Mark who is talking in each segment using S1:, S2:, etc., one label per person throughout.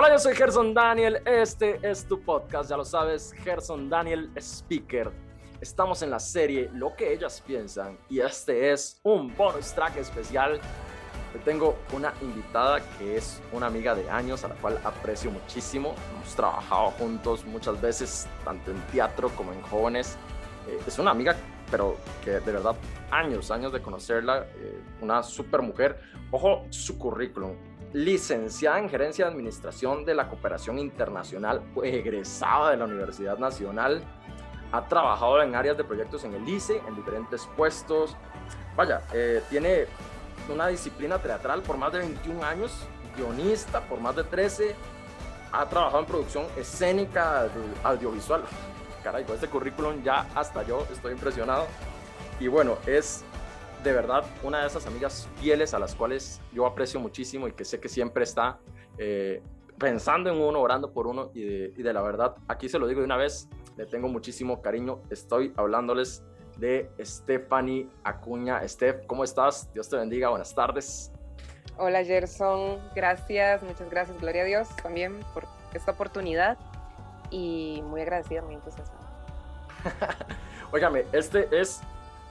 S1: Hola, yo soy Gerson Daniel, este es tu podcast, ya lo sabes, Gerson Daniel Speaker. Estamos en la serie Lo que ellas piensan y este es un bonus track especial. Hoy tengo una invitada que es una amiga de años a la cual aprecio muchísimo. Hemos trabajado juntos muchas veces, tanto en teatro como en jóvenes. Es una amiga, pero que de verdad años de conocerla, una super mujer. Ojo, su currículum: licenciada en Gerencia de Administración de la Cooperación Internacional, egresada de la Universidad Nacional, ha trabajado en áreas de proyectos en el ICE, en diferentes puestos. Vaya, tiene una disciplina teatral por más de 21 años, guionista por más de 13, ha trabajado en producción escénica, audiovisual. Caray, con este currículum ya hasta yo estoy impresionado. Y bueno, es de verdad una de esas amigas fieles a las cuales yo aprecio muchísimo y que sé que siempre está pensando en uno, orando por uno y de la verdad, aquí se lo digo de una vez, le tengo muchísimo cariño. Estoy hablándoles de Stephanie Acuña. Steph, ¿cómo estás? Dios te bendiga, buenas tardes.
S2: Hola Gerson, gracias, muchas gracias, gloria a Dios también por esta oportunidad y muy agradecida, muy entusiasmada.
S1: Óigame, este es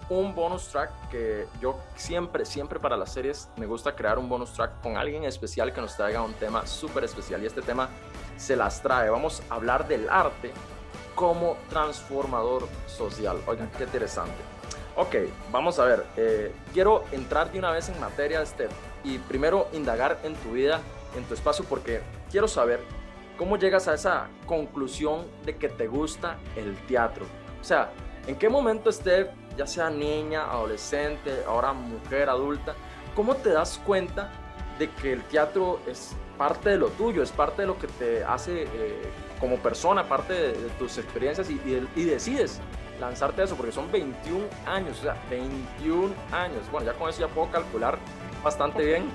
S1: un bonus track que yo siempre para las series me gusta crear un bonus track con alguien especial que nos traiga un tema súper especial y este tema se las trae. Vamos a hablar del arte como transformador social. Oigan, qué interesante. Ok, vamos a ver. Quiero entrar de una vez en materia, Steph, y primero indagar en tu vida, en tu espacio, porque quiero saber cómo llegas a esa conclusión de que te gusta el teatro. O sea, ¿en qué momento, Steph, ya sea niña, adolescente, ahora mujer, adulta, cómo te das cuenta de que el teatro es parte de lo tuyo, es parte de lo que te hace como persona, parte de tus experiencias y decides lanzarte a eso? Porque son 21 años, o sea, 21 años. Bueno, ya con eso ya puedo calcular bastante bien.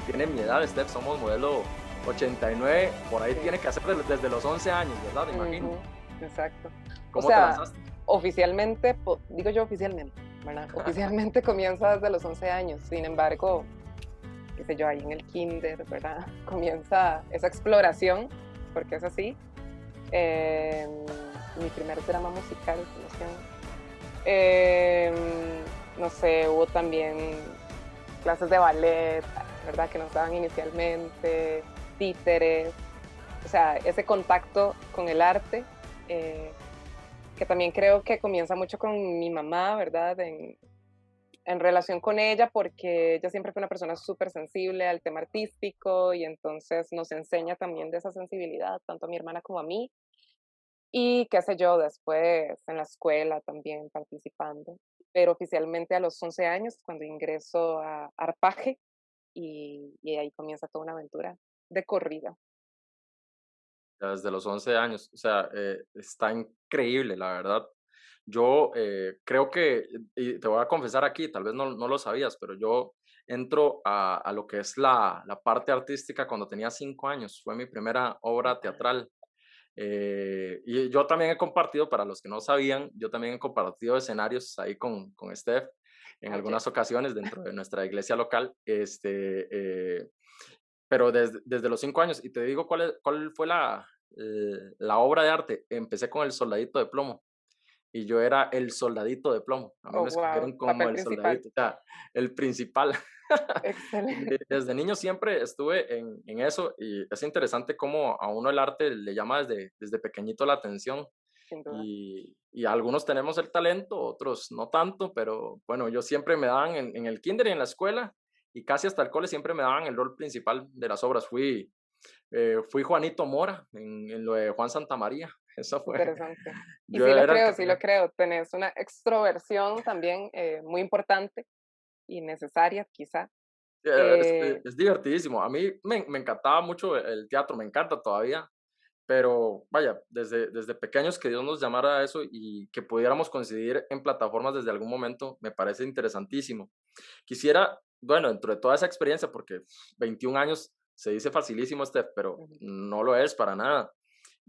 S1: Tiene mi edad, Steph, somos modelo 89, por ahí sí. Tiene que hacer desde los 11 años, ¿verdad? Me imagino.
S2: Exacto.
S1: ¿Cómo te lanzaste?
S2: Oficialmente, digo yo oficialmente, ¿verdad? Oficialmente comienza desde los 11 años, sin embargo, qué sé yo, ahí en el kinder, ¿verdad? Comienza esa exploración, porque es así. Mi primer drama musical, no sé, hubo también clases de ballet, ¿verdad? Que nos daban inicialmente, títeres, o sea, ese contacto con el arte, que también creo que comienza mucho con mi mamá, ¿verdad? En relación con ella, porque ella siempre fue una persona súper sensible al tema artístico y entonces nos enseña también de esa sensibilidad, tanto a mi hermana como a mí. Y qué sé yo, después en la escuela también participando, pero oficialmente a los 11 años, cuando ingreso a Arpaje, y ahí comienza toda una aventura de corrida.
S1: Desde los 11 años, o sea, está increíble, la verdad. Yo creo que, y te voy a confesar aquí, tal vez no lo sabías, pero yo entro a lo que es la parte artística cuando tenía 5 años. Fue mi primera obra teatral. Y yo también he compartido, para los que no sabían, yo también he compartido escenarios ahí con Steph en
S2: Ayer.
S1: algunas ocasiones dentro de nuestra iglesia local. Pero desde los 5 años, y te digo cuál fue la obra de arte. Empecé con El Soldadito de Plomo, y yo era el soldadito de plomo. A mí
S2: Oh,
S1: me
S2: wow,
S1: escogieron como
S2: papel
S1: el
S2: principal.
S1: soldadito, o sea, el principal.
S2: Excelente.
S1: Desde niño siempre estuve en eso, y es interesante cómo a uno el arte le llama desde pequeñito la atención.
S2: Sin duda.
S1: Y algunos tenemos el talento, otros no tanto, pero bueno, yo siempre me daban en el kinder y en la escuela, y casi hasta el cole siempre me daban el rol principal de las obras. Fui Juanito Mora en lo de Juan Santamaría. Eso fue.
S2: Interesante. Y
S1: Yo era el que
S2: sí lo creo. Tenés una extroversión también muy importante y necesaria, quizá.
S1: es,
S2: Eh,
S1: es divertidísimo. A mí me encantaba mucho el teatro, me encanta todavía, pero vaya, desde pequeños que Dios nos llamara a eso y que pudiéramos coincidir en plataformas desde algún momento, me parece interesantísimo. Quisiera, bueno, dentro de toda esa experiencia, porque 21 años se dice facilísimo, Steph, pero no lo es para nada.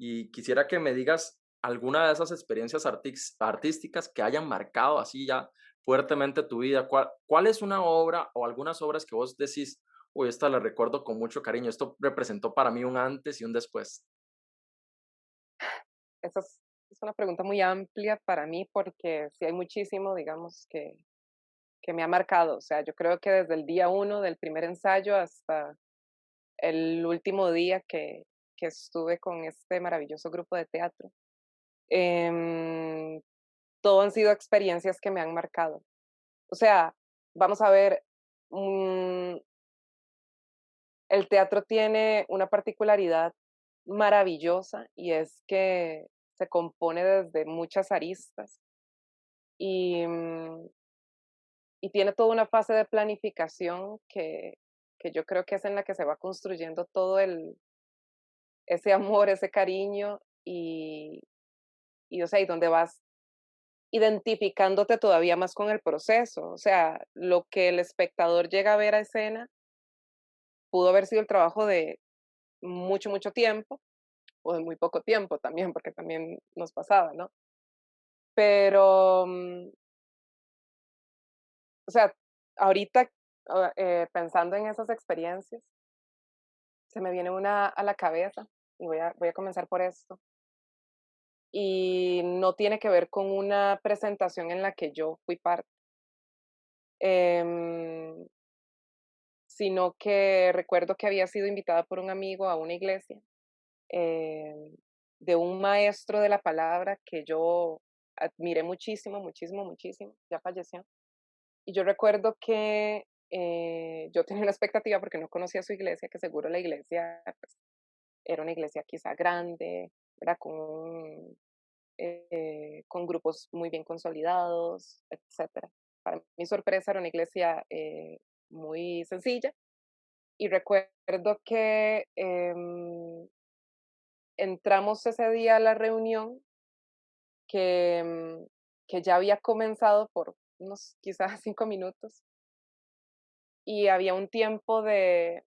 S1: Y quisiera que me digas alguna de esas experiencias artísticas que hayan marcado así ya fuertemente tu vida. ¿Cuál es una obra o algunas obras que vos decís, Uy, esta la recuerdo con mucho cariño. Esto representó para mí un antes y un después.
S2: Esa es una pregunta muy amplia para mí porque sí hay muchísimo, digamos, que me ha marcado. O sea, yo creo que desde el día uno del primer ensayo hasta el último día que estuve con este maravilloso grupo de teatro, em, todo han sido experiencias que me han marcado. O sea, vamos a ver, mm, el teatro tiene una particularidad maravillosa y es que se compone desde muchas aristas y, y tiene toda una fase de planificación que yo creo que es en la que se va construyendo todo ese amor, ese cariño y o sea, y donde vas identificándote todavía más con el proceso. O sea, lo que el espectador llega a ver a escena pudo haber sido el trabajo de mucho, mucho tiempo o de muy poco tiempo también, porque también nos pasaba, ¿no? Pero, o sea, ahorita pensando en esas experiencias, se me viene una a la cabeza y voy a comenzar por esto. Y no tiene que ver con una presentación en la que yo fui parte, em, sino que recuerdo que había sido invitada por un amigo a una iglesia em, de un maestro de la palabra que yo admiré muchísimo, muchísimo, muchísimo, ya falleció. Y yo recuerdo que yo tenía una expectativa porque no conocía su iglesia, que seguro la iglesia pues, era una iglesia quizá grande, era con grupos muy bien consolidados, etcétera. Para mi sorpresa era una iglesia muy sencilla y recuerdo que entramos ese día a la reunión que, que ya había comenzado por unos quizás 5 minutos y había un tiempo de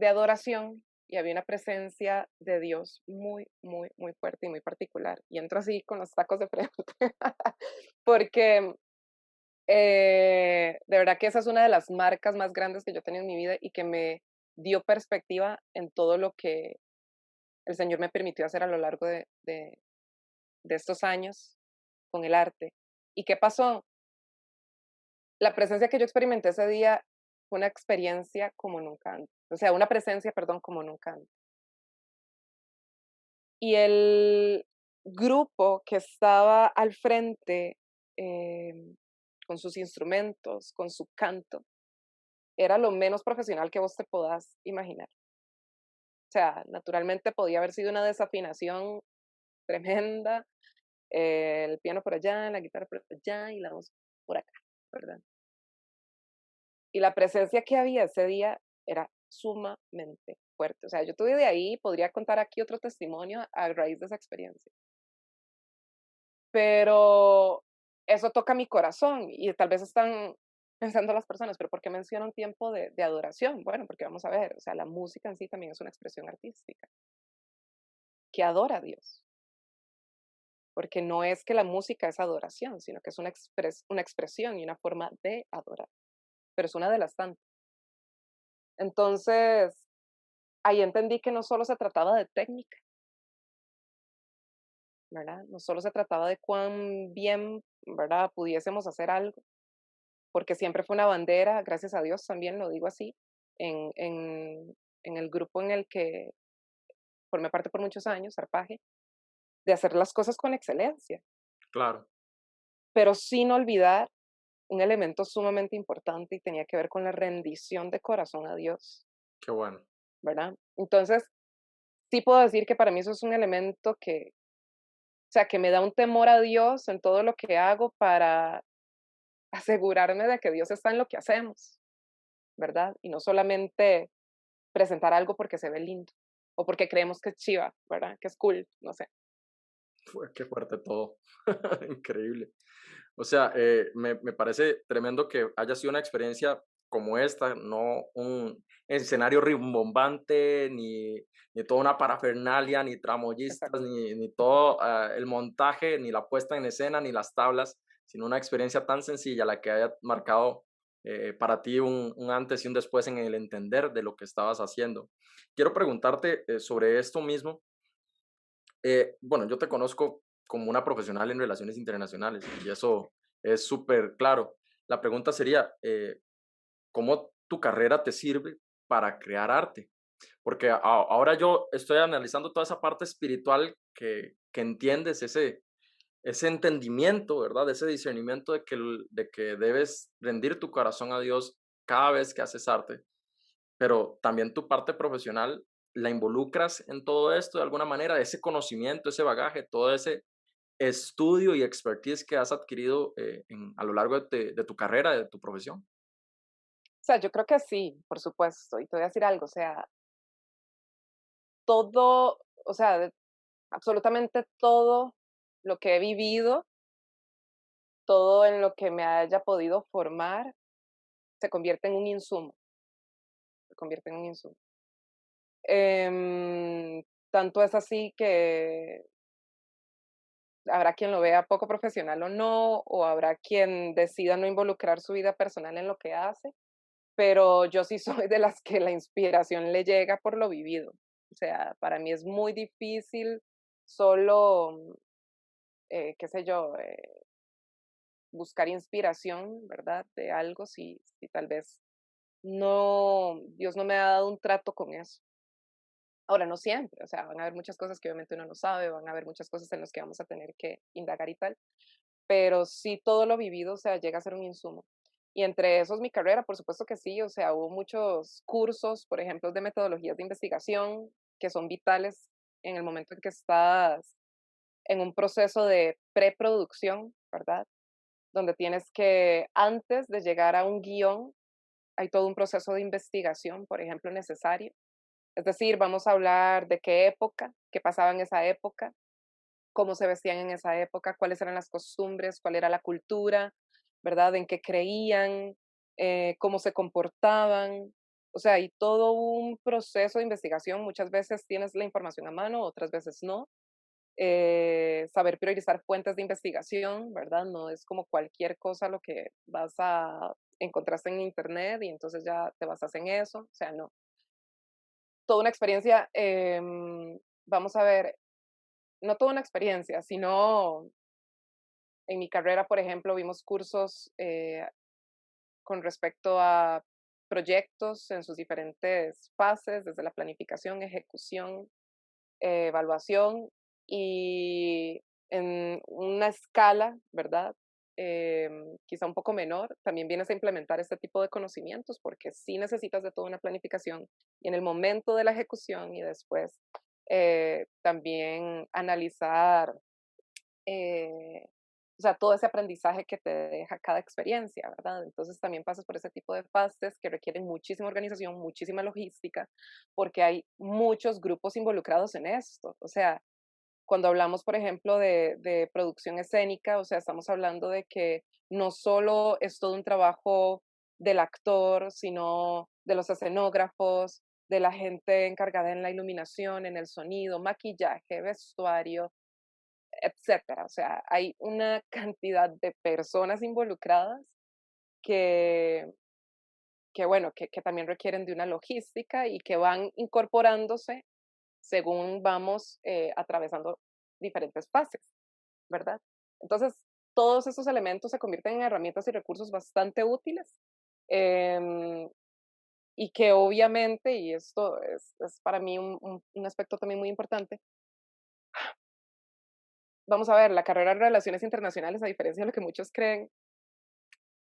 S2: adoración y había una presencia de Dios muy, muy, muy fuerte y muy particular. Y entro así con los tacos de frente, porque de verdad que esa es una de las marcas más grandes que yo he tenido en mi vida y que me dio perspectiva en todo lo que el Señor me permitió hacer a lo largo de estos años con el arte. ¿Y qué pasó? La presencia que yo experimenté ese día fue una experiencia como nunca antes. O sea, una presencia, perdón, como nunca antes. Y el grupo que estaba al frente, con sus instrumentos, con su canto, era lo menos profesional que vos te podás imaginar. O sea, naturalmente podía haber sido una desafinación tremenda, el piano por allá, la guitarra por allá y la voz por acá, ¿verdad? Y la presencia que había ese día era sumamente fuerte. O sea, yo tuve de ahí, podría contar aquí otro testimonio a raíz de esa experiencia. Pero eso toca mi corazón y tal vez están pensando las personas, pero ¿por qué menciona un tiempo de adoración? Bueno, porque vamos a ver, o sea, la música en sí también es una expresión artística que adora a Dios, porque no es que la música es adoración, sino que es una expresión y una forma de adorar, pero es una de las tantas. Entonces, ahí entendí que no solo se trataba de técnica, ¿verdad? No solo se trataba de cuán bien, ¿verdad? Pudiésemos hacer algo, porque siempre fue una bandera, gracias a Dios también lo digo así, en, en, en el grupo en el que formé parte por muchos años, Arpaje, de hacer las cosas con excelencia,
S1: Claro,
S2: pero sin olvidar un elemento sumamente importante y tenía que ver con la rendición de corazón a Dios,
S1: qué bueno.
S2: ¿verdad? Entonces, sí puedo decir que para mí eso es un elemento que, o sea, que me da un temor a Dios en todo lo que hago para asegurarme de que Dios está en lo que hacemos, ¿verdad? Y no solamente presentar algo porque se ve lindo o porque creemos que es chiva, ¿verdad? Que es cool, no sé.
S1: Qué fuerte todo. Increíble. O sea, me parece tremendo que haya sido una experiencia como esta, no un escenario rimbombante, ni toda una parafernalia, ni tramoyistas,
S2: Exacto.
S1: ni todo el montaje, ni la puesta en escena, ni las tablas, sino una experiencia tan sencilla la que haya marcado para ti un antes y un después en el entender de lo que estabas haciendo. Quiero preguntarte sobre esto mismo. Bueno, yo te conozco como una profesional en relaciones internacionales y eso es súper claro. La pregunta sería, ¿cómo tu carrera te sirve para crear arte? Porque ahora yo estoy analizando toda esa parte espiritual que entiendes, ese entendimiento, ¿verdad? Ese discernimiento de que debes rendir tu corazón a Dios cada vez que haces arte, pero también tu parte profesional la involucras en todo esto de alguna manera, ese conocimiento, ese bagaje, todo ese estudio y expertise que has adquirido a lo largo de tu carrera, de tu profesión.
S2: O sea, yo creo que sí, por supuesto. Y te voy a decir algo, o sea, todo, o sea, absolutamente todo lo que he vivido, todo en lo que me haya podido formar, se convierte en un insumo, se convierte en un insumo. Em, Tanto es así que habrá quien lo vea poco profesional o no, o habrá quien decida no involucrar su vida personal en lo que hace, pero yo sí soy de las que la inspiración le llega por lo vivido. O sea, para mí es muy difícil solo, qué sé yo, buscar inspiración, ¿verdad? De algo si tal vez no, Dios no me ha dado un trato con eso. Ahora, no siempre, o sea, van a haber muchas cosas que obviamente uno no sabe, van a haber muchas cosas en las que vamos a tener que indagar y tal, pero sí todo lo vivido, o sea, llega a ser un insumo. Y entre esos mi carrera, por supuesto que sí, o sea, hubo muchos cursos, por ejemplo, de metodologías de investigación que son vitales en el momento en que estás en un proceso de preproducción, ¿verdad? Donde tienes que, antes de llegar a un guión, hay todo un proceso de investigación, por ejemplo, necesario. Es decir, vamos a hablar de qué época, qué pasaba en esa época, cómo se vestían en esa época, cuáles eran las costumbres, cuál era la cultura, ¿verdad? En qué creían, cómo se comportaban. O sea, hay todo un proceso de investigación. Muchas veces tienes la información a mano, otras veces no. Saber priorizar fuentes de investigación, ¿verdad? No es como cualquier cosa lo que vas a encontraste en internet y entonces ya te basas en eso. O sea, no. Toda una experiencia, vamos a ver, no toda una experiencia, sino en mi carrera, por ejemplo, vimos cursos con respecto a proyectos en sus diferentes fases, desde la planificación, ejecución, evaluación y en una escala, ¿verdad? Quizá un poco menor, también vienes a implementar este tipo de conocimientos porque sí necesitas de toda una planificación y en el momento de la ejecución y después también analizar eh, o sea, todo ese aprendizaje que te deja cada experiencia, ¿verdad? Entonces también pasas por ese tipo de fases que requieren muchísima organización, muchísima logística, porque hay muchos grupos involucrados en esto. O sea, cuando hablamos, por ejemplo, de producción escénica, o sea, estamos hablando de que no solo es todo un trabajo del actor, sino de los escenógrafos, de la gente encargada en la iluminación, en el sonido, maquillaje, vestuario, etcétera. O sea, hay una cantidad de personas involucradas que, bueno, que también requieren de una logística y que van incorporándose según vamos atravesando diferentes fases, ¿verdad? Entonces, todos esos elementos se convierten en herramientas y recursos bastante útiles em, y que obviamente, y esto es para mí un aspecto también muy importante, vamos a ver, la carrera de Relaciones Internacionales, a diferencia de lo que muchos creen,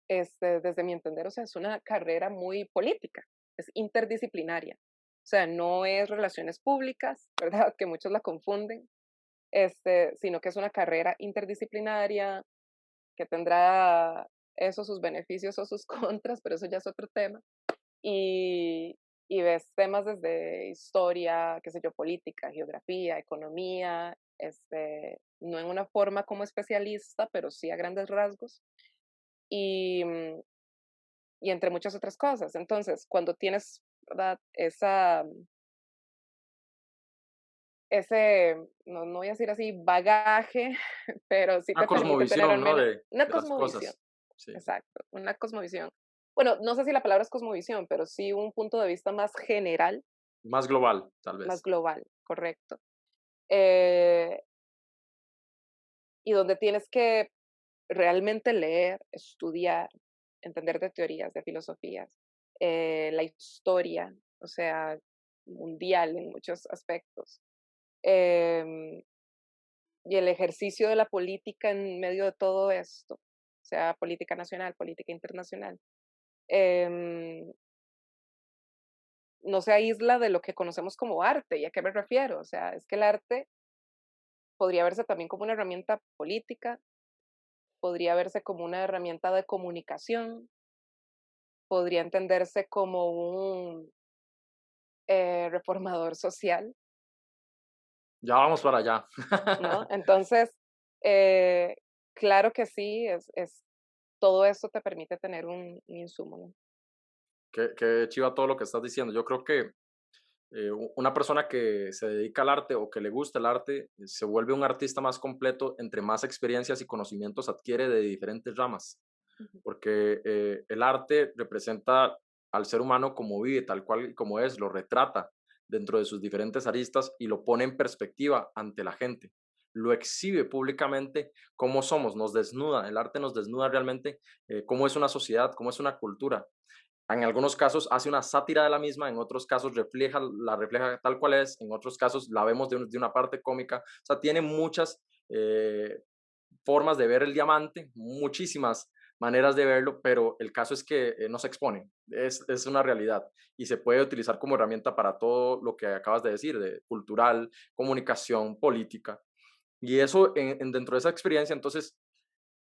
S2: desde mi entender, o sea, es una carrera muy política, es interdisciplinaria. O sea, no es relaciones públicas, ¿verdad? Que muchos la confunden, sino que es una carrera interdisciplinaria que tendrá eso, sus beneficios o sus contras, pero eso ya es otro tema. Y, y ves temas desde historia, qué sé yo, política, geografía, economía, no en una forma como especialista, pero sí a grandes rasgos. Y, y entre muchas otras cosas. Entonces, cuando tienes, ¿verdad? Ese, no voy a decir así, bagaje, pero sí
S1: Una
S2: te permite tener
S1: cosmovisión,
S2: al
S1: ¿no?
S2: menos una
S1: De las
S2: cosmovisión,
S1: cosas. Sí.
S2: exacto, una cosmovisión. bueno, no sé si la palabra es cosmovisión, pero sí un punto de vista más general,
S1: Más global, tal
S2: más
S1: vez.
S2: global, correcto. Eh, y donde tienes que realmente leer, estudiar, entender de teorías, de filosofías, la historia, o sea, mundial en muchos aspectos, em, y el ejercicio de la política en medio de todo esto, o sea, política nacional, política internacional, em, no se aísla de lo que conocemos como arte. ¿Y a qué me refiero? O sea, es que el arte podría verse también como una herramienta política, podría verse como una herramienta de comunicación, podría entenderse como un reformador social,
S1: Ya vamos para allá.
S2: ¿no? Entonces, eh, claro que sí, todo eso te permite tener un insumo, ¿no?
S1: Qué chiva todo lo que estás diciendo. Yo creo que una persona que se dedica al arte o que le gusta el arte se vuelve un artista más completo entre más experiencias y conocimientos adquiere de diferentes ramas,
S2: Ujú.
S1: porque el arte representa al ser humano como vive, tal cual y como es, lo retrata dentro de sus diferentes aristas y lo pone en perspectiva ante la gente. Lo exhibe públicamente cómo somos, nos desnuda, el arte nos desnuda realmente cómo es una sociedad, cómo es una cultura. En algunos casos hace una sátira de la misma, en otros casos la refleja tal cual es, en otros casos la vemos de una parte cómica. O sea, tiene muchas eh, formas de ver el diamante, muchísimas maneras de verlo, pero el caso es que no se expone, es una realidad y se puede utilizar como herramienta para todo lo que acabas de decir, de cultural, comunicación, política. Y eso dentro de esa experiencia, entonces,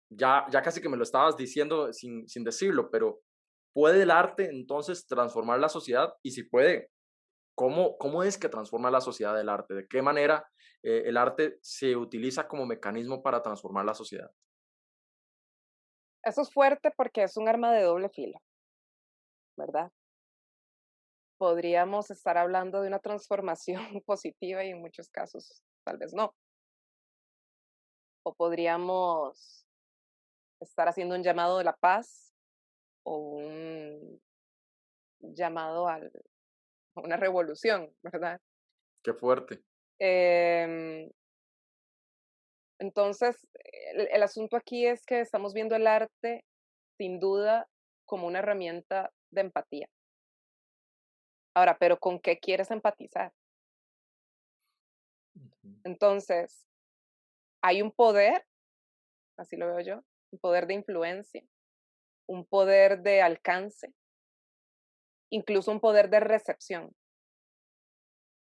S1: ya casi que me lo estabas diciendo sin decirlo, pero ¿puede el arte entonces transformar la sociedad? Y si puede, ¿cómo es que transforma la sociedad el arte? ¿De qué manera el arte se utiliza como mecanismo para transformar la sociedad?
S2: Eso es fuerte porque es un arma de doble filo, ¿verdad? Podríamos estar hablando de una transformación positiva y en muchos casos tal vez no. O podríamos estar haciendo un llamado de la paz o un llamado a una revolución, ¿verdad?
S1: Qué fuerte.
S2: Em, entonces, el asunto aquí es que estamos viendo el arte sin duda como una herramienta de empatía. Ahora, pero ¿con qué quieres empatizar?
S1: Ujú.
S2: Entonces, hay un poder, así lo veo yo, un poder de influencia, un poder de alcance, incluso un poder de recepción.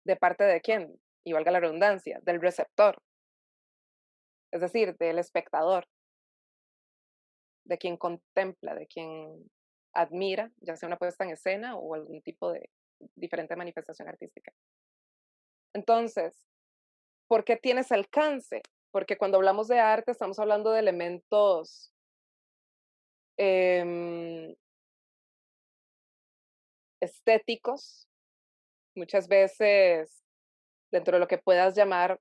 S2: ¿De parte de quién? Y valga la redundancia, del receptor, es decir, del espectador, de quien contempla, de quien admira, ya sea una puesta en escena o algún tipo de diferente manifestación artística. Entonces, ¿por qué tienes alcance? Porque cuando hablamos de arte estamos hablando de elementos em, estéticos, muchas veces dentro de lo que puedas llamar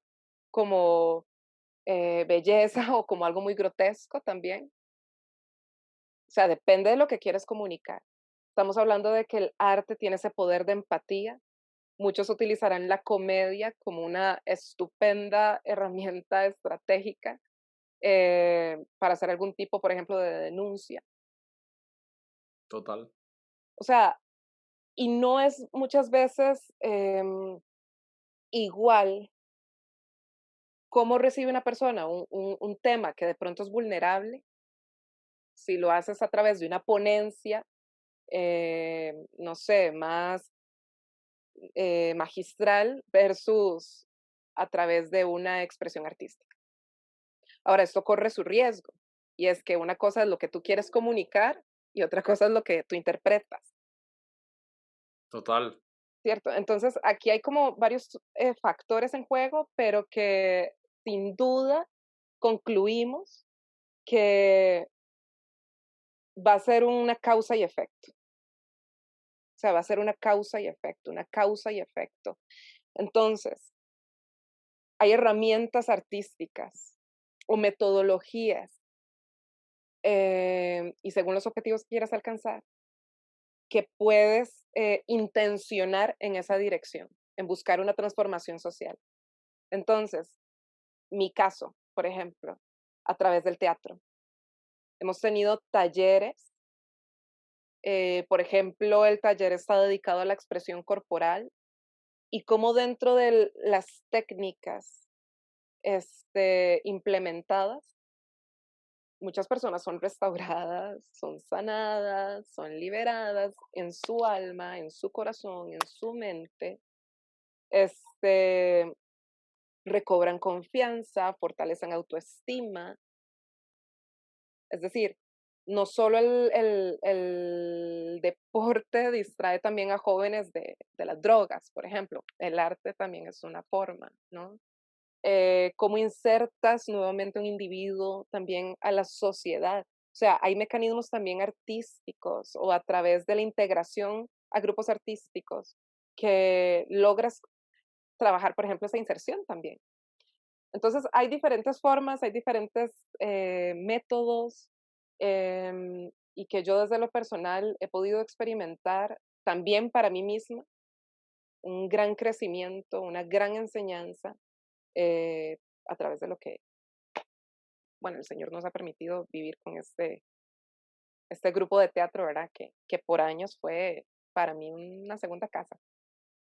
S2: como belleza o como algo muy grotesco también. O sea, depende de lo que quieres comunicar. Estamos hablando de que el arte tiene ese poder de empatía. Muchos utilizarán la comedia como una estupenda herramienta estratégica para hacer algún tipo, por ejemplo, de denuncia.
S1: Total.
S2: O sea, y no es muchas veces igual cómo recibe una persona un tema que de pronto es vulnerable, si lo haces a través de una ponencia, no sé, más magistral versus a través de una expresión artística. Ahora, esto corre su riesgo, y es que una cosa es lo que tú quieres comunicar y otra cosa es lo que tú interpretas,
S1: Total.
S2: ¿cierto? Entonces, aquí hay como varios factores en juego, pero que sin duda concluimos que va a ser una causa y efecto. O sea, va a ser una causa y efecto, una causa y efecto. Entonces, hay herramientas artísticas o metodologías y según los objetivos que quieras alcanzar, que puedes intencionar en esa dirección, en buscar una transformación social. Entonces, mi caso, por ejemplo, a través del teatro. Hemos tenido talleres, por ejemplo, el taller está dedicado a la expresión corporal y cómo dentro de las técnicas implementadas, muchas personas son restauradas, son sanadas, son liberadas en su alma, en su corazón, en su mente, este, recobran confianza, fortalecen autoestima. Es decir, no solo el deporte distrae también a jóvenes de las drogas, por ejemplo, el arte también es una forma, ¿no? Cómo insertas nuevamente un individuo también a la sociedad. O sea, hay mecanismos también artísticos o a través de la integración a grupos artísticos que logras trabajar, por ejemplo, esa inserción también. Entonces, hay diferentes formas, hay diferentes métodos y que yo desde lo personal he podido experimentar también para mí misma un gran crecimiento, una gran enseñanza eh, a través de lo que, bueno, el Señor nos ha permitido vivir con este grupo de teatro, ¿verdad? Que por años fue para mí una segunda casa.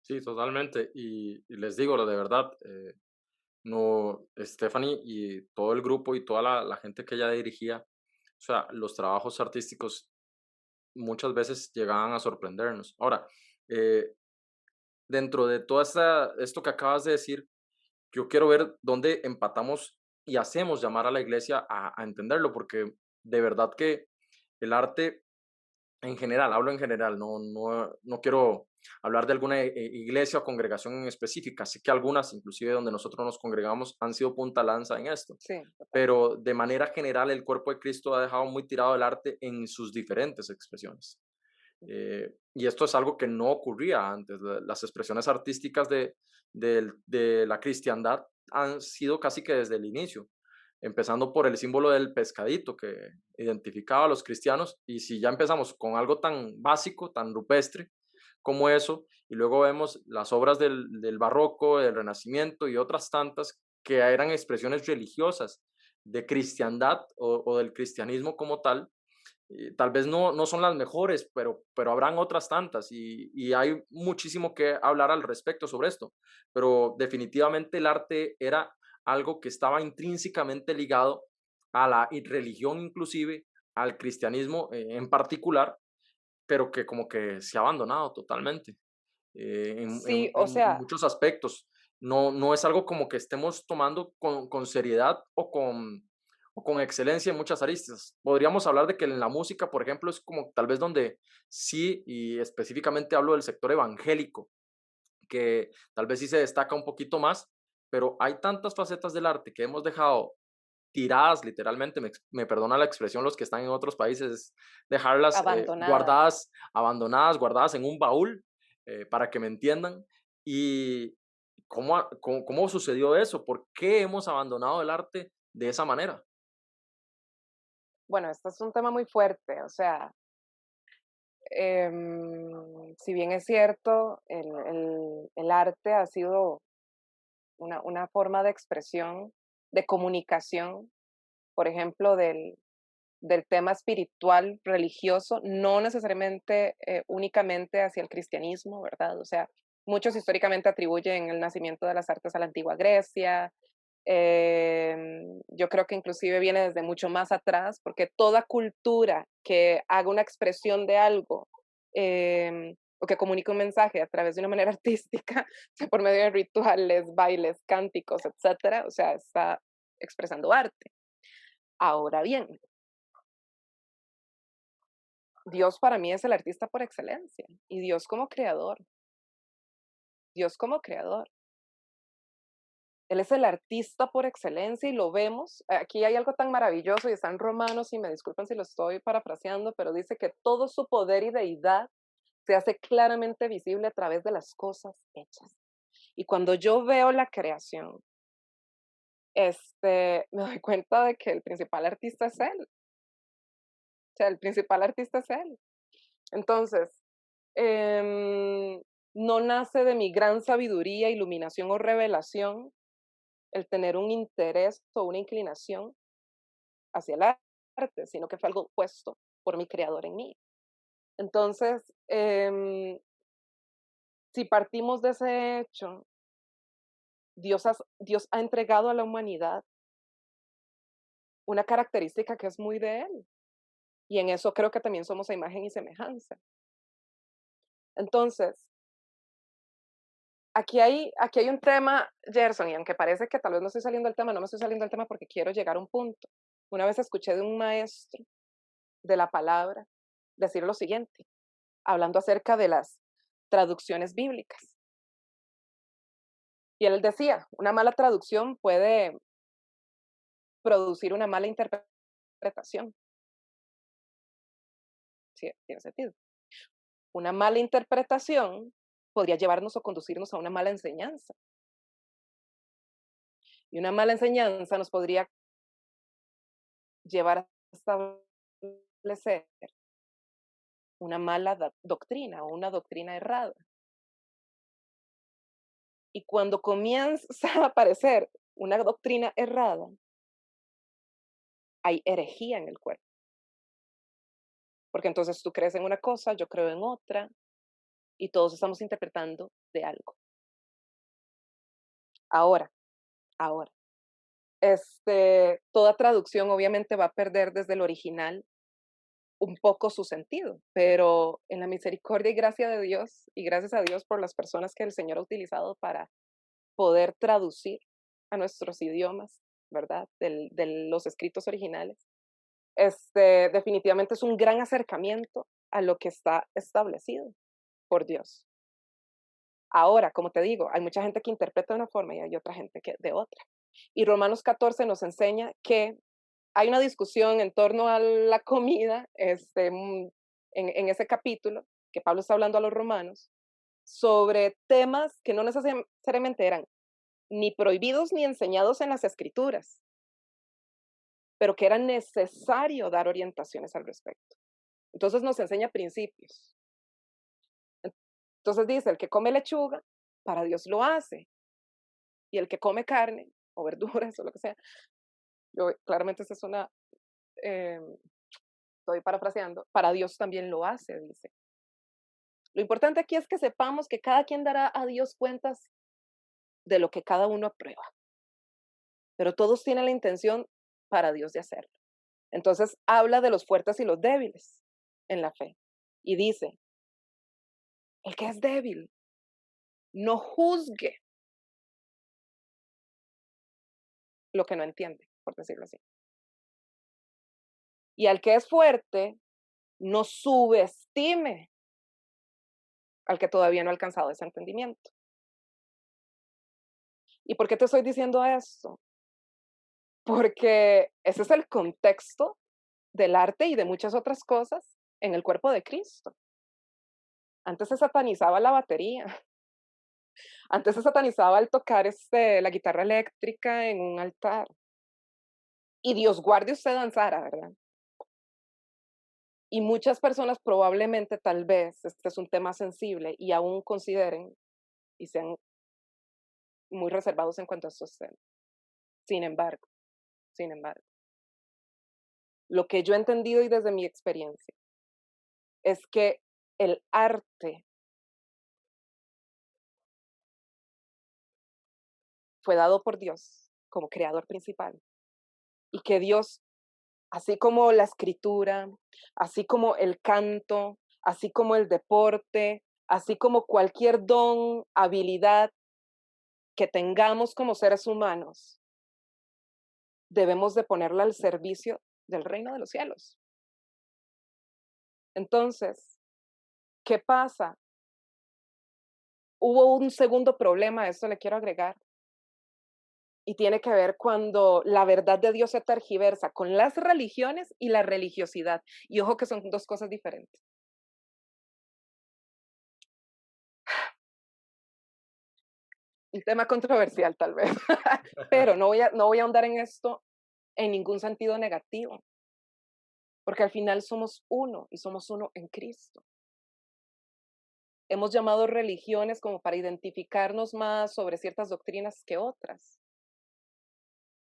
S1: Sí, totalmente. Y les digo, de verdad, no, Stephanie y todo el grupo y toda la gente que ella dirigía, o sea, los trabajos artísticos muchas veces llegaban a sorprendernos. Ahora, eh, dentro de todo esto que acabas de decir, yo quiero ver dónde empatamos y hacemos llamar a la iglesia a entenderlo, porque de verdad que el arte en general, hablo en general, no quiero hablar de alguna iglesia o congregación en específica. Sé que algunas, inclusive donde nosotros nos congregamos, han sido punta lanza en esto,
S2: Sí, total.
S1: pero de manera general el cuerpo de Cristo ha dejado muy tirado el arte en sus diferentes expresiones. Y esto es algo que no ocurría antes. Las expresiones artísticas de la cristiandad han sido casi que desde el inicio, empezando por el símbolo del pescadito que identificaba a los cristianos. Y si ya empezamos con algo tan básico, tan rupestre como eso, y luego vemos las obras del barroco, del renacimiento y otras tantas que eran expresiones religiosas de cristiandad o del cristianismo como tal, tal vez no son las mejores, pero habrán otras tantas y hay muchísimo que hablar al respecto sobre esto. Pero definitivamente el arte era algo que estaba intrínsecamente ligado a la religión inclusive, al cristianismo en particular, pero que como que se ha abandonado totalmente
S2: Sí, o
S1: en
S2: sea,
S1: muchos aspectos. No es algo como que estemos tomando con seriedad o con excelencia en muchas aristas. Podríamos hablar de que en la música, por ejemplo, es como tal vez donde sí, y específicamente hablo del sector evangélico, que tal vez sí se destaca un poquito más, pero hay tantas facetas del arte que hemos dejado tiradas, literalmente, me perdona la expresión los que están en otros países, dejarlas
S2: abandonadas.
S1: guardadas, abandonadas, guardadas en un baúl, para que me entiendan. ¿Y cómo sucedió eso? ¿Por qué hemos abandonado el arte de esa manera?
S2: Bueno, este es un tema muy fuerte, o sea, si bien es cierto, el arte ha sido una forma de expresión, de comunicación, por ejemplo, del tema espiritual, religioso, no necesariamente únicamente hacia el cristianismo, ¿verdad? O sea, muchos históricamente atribuyen el nacimiento de las artes a la antigua Grecia. Yo creo que inclusive viene desde mucho más atrás, porque toda cultura que haga una expresión de algo o que comunique un mensaje a través de una manera artística, sea por medio de rituales, bailes, cánticos, etcétera, o sea, está expresando arte. Ahora bien, Dios para mí es el artista por excelencia y Dios como creador. Él es el artista por excelencia y lo vemos. Aquí hay algo tan maravilloso y está en Romanos y me disculpan si lo estoy parafraseando, pero dice que todo su poder y deidad se hace claramente visible a través de las cosas hechas. Y cuando yo veo la creación, me doy cuenta de que el principal artista es él. O sea, el principal artista es él. Entonces, no nace de mi gran sabiduría, iluminación o revelación el tener un interés o una inclinación hacia el arte, sino que fue algo puesto por mi creador en mí. Entonces, si partimos de ese hecho, Dios ha entregado a la humanidad una característica que es muy de Él. Y en eso creo que también somos a imagen y semejanza. Entonces, aquí hay un tema, Gerson, y aunque parece que tal vez no estoy saliendo del tema, no me estoy saliendo del tema porque quiero llegar a un punto. Una vez escuché de un maestro de la palabra decir lo siguiente, hablando acerca de las traducciones bíblicas. Y él decía, una mala traducción puede producir una mala interpretación. Sí, tiene sentido. Una mala interpretación podría llevarnos o conducirnos a una mala enseñanza. Y una mala enseñanza nos podría llevar a establecer una mala doctrina o una doctrina errada. Y cuando comienza a aparecer una doctrina errada, hay herejía en el cuerpo. Porque entonces tú crees en una cosa, yo creo en otra, y todos estamos interpretando de algo. Ahora, toda traducción obviamente va a perder desde el original un poco su sentido, pero en la misericordia y gracia de Dios, y gracias a Dios por las personas que el Señor ha utilizado para poder traducir a nuestros idiomas, ¿verdad? De los escritos originales, definitivamente es un gran acercamiento a lo que está establecido por Dios. Ahora, como te digo, hay mucha gente que interpreta de una forma y hay otra gente que de otra. Y Romanos 14 nos enseña que hay una discusión en torno a la comida, en ese capítulo, que Pablo está hablando a los romanos, sobre temas que no necesariamente eran ni prohibidos ni enseñados en las escrituras, pero que era necesario dar orientaciones al respecto. Entonces nos enseña principios. Entonces dice, el que come lechuga, para Dios lo hace. Y el que come carne o verduras o lo que sea, claramente esa es una, estoy parafraseando, para Dios también lo hace, dice. Lo importante aquí es que sepamos que cada quien dará a Dios cuentas de lo que cada uno aprueba. Pero todos tienen la intención para Dios de hacerlo. Entonces habla de los fuertes y los débiles en la fe. Y dice, el que es débil, no juzgue lo que no entiende, por decirlo así. Y al que es fuerte, no subestime al que todavía no ha alcanzado ese entendimiento. ¿Y por qué te estoy diciendo esto? Porque ese es el contexto del arte y de muchas otras cosas en el cuerpo de Cristo. Antes se satanizaba la batería. Antes se satanizaba el tocar la guitarra eléctrica en un altar. Y Dios guarde usted danzara, ¿verdad? Y muchas personas probablemente, tal vez, este es un tema sensible y aún consideren y sean muy reservados en cuanto a estos temas. Sin embargo, lo que yo he entendido y desde mi experiencia es que el arte fue dado por Dios como creador principal y que Dios, así como la escritura, así como el canto, así como el deporte, así como cualquier don, habilidad que tengamos como seres humanos, debemos de ponerla al servicio del reino de los cielos. Entonces, ¿qué pasa? Hubo un segundo problema, a esto le quiero agregar, y tiene que ver cuando la verdad de Dios se tergiversa con las religiones y la religiosidad. Y ojo que son dos cosas diferentes. Un tema controversial tal vez, pero no voy a ahondar en esto en ningún sentido negativo, porque al final somos uno y somos uno en Cristo. hemos llamado religiones como para identificarnos más sobre ciertas doctrinas que otras.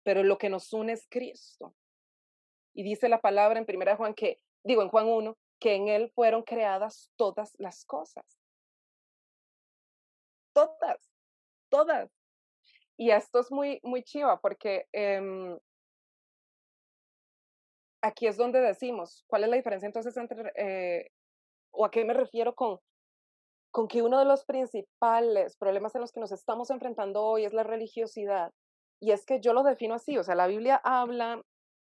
S2: Pero lo que nos une es Cristo. Y dice la palabra en Juan en Juan 1, que en Él fueron creadas todas las cosas. Todas, todas. Y esto es muy, muy chiva porque aquí es donde decimos, ¿cuál es la diferencia entonces entre, o a qué me refiero con que uno de los principales problemas en los que nos estamos enfrentando hoy es la religiosidad? Y es que yo lo defino así, o sea, la Biblia habla,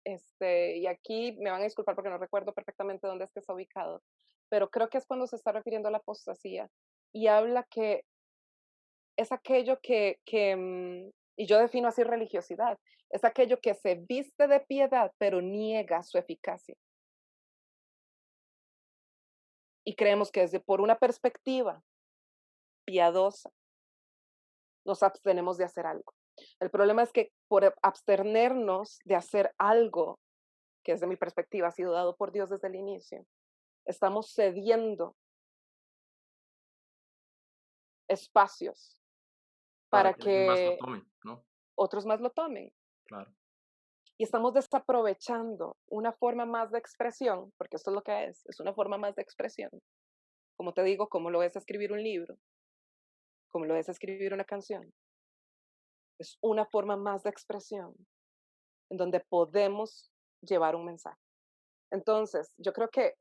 S2: y aquí me van a disculpar porque no recuerdo perfectamente dónde es que está ubicado, pero creo que es cuando se está refiriendo a la apostasía y habla que es aquello y yo defino así religiosidad, es aquello que se viste de piedad pero niega su eficacia. Y creemos que por una perspectiva piadosa nos abstenemos de hacer algo. El problema es que por abstenernos de hacer algo, que desde mi perspectiva ha sido dado por Dios desde el inicio, estamos cediendo espacios para
S1: que alguien más lo
S2: que
S1: tome, ¿no?
S2: otros más lo tomen.
S1: Claro.
S2: Y estamos desaprovechando una forma más de expresión, porque esto es lo que es una forma más de expresión. Como te digo, como lo es escribir un libro, como lo es escribir una canción. Es una forma más de expresión en donde podemos llevar un mensaje. Entonces, yo creo que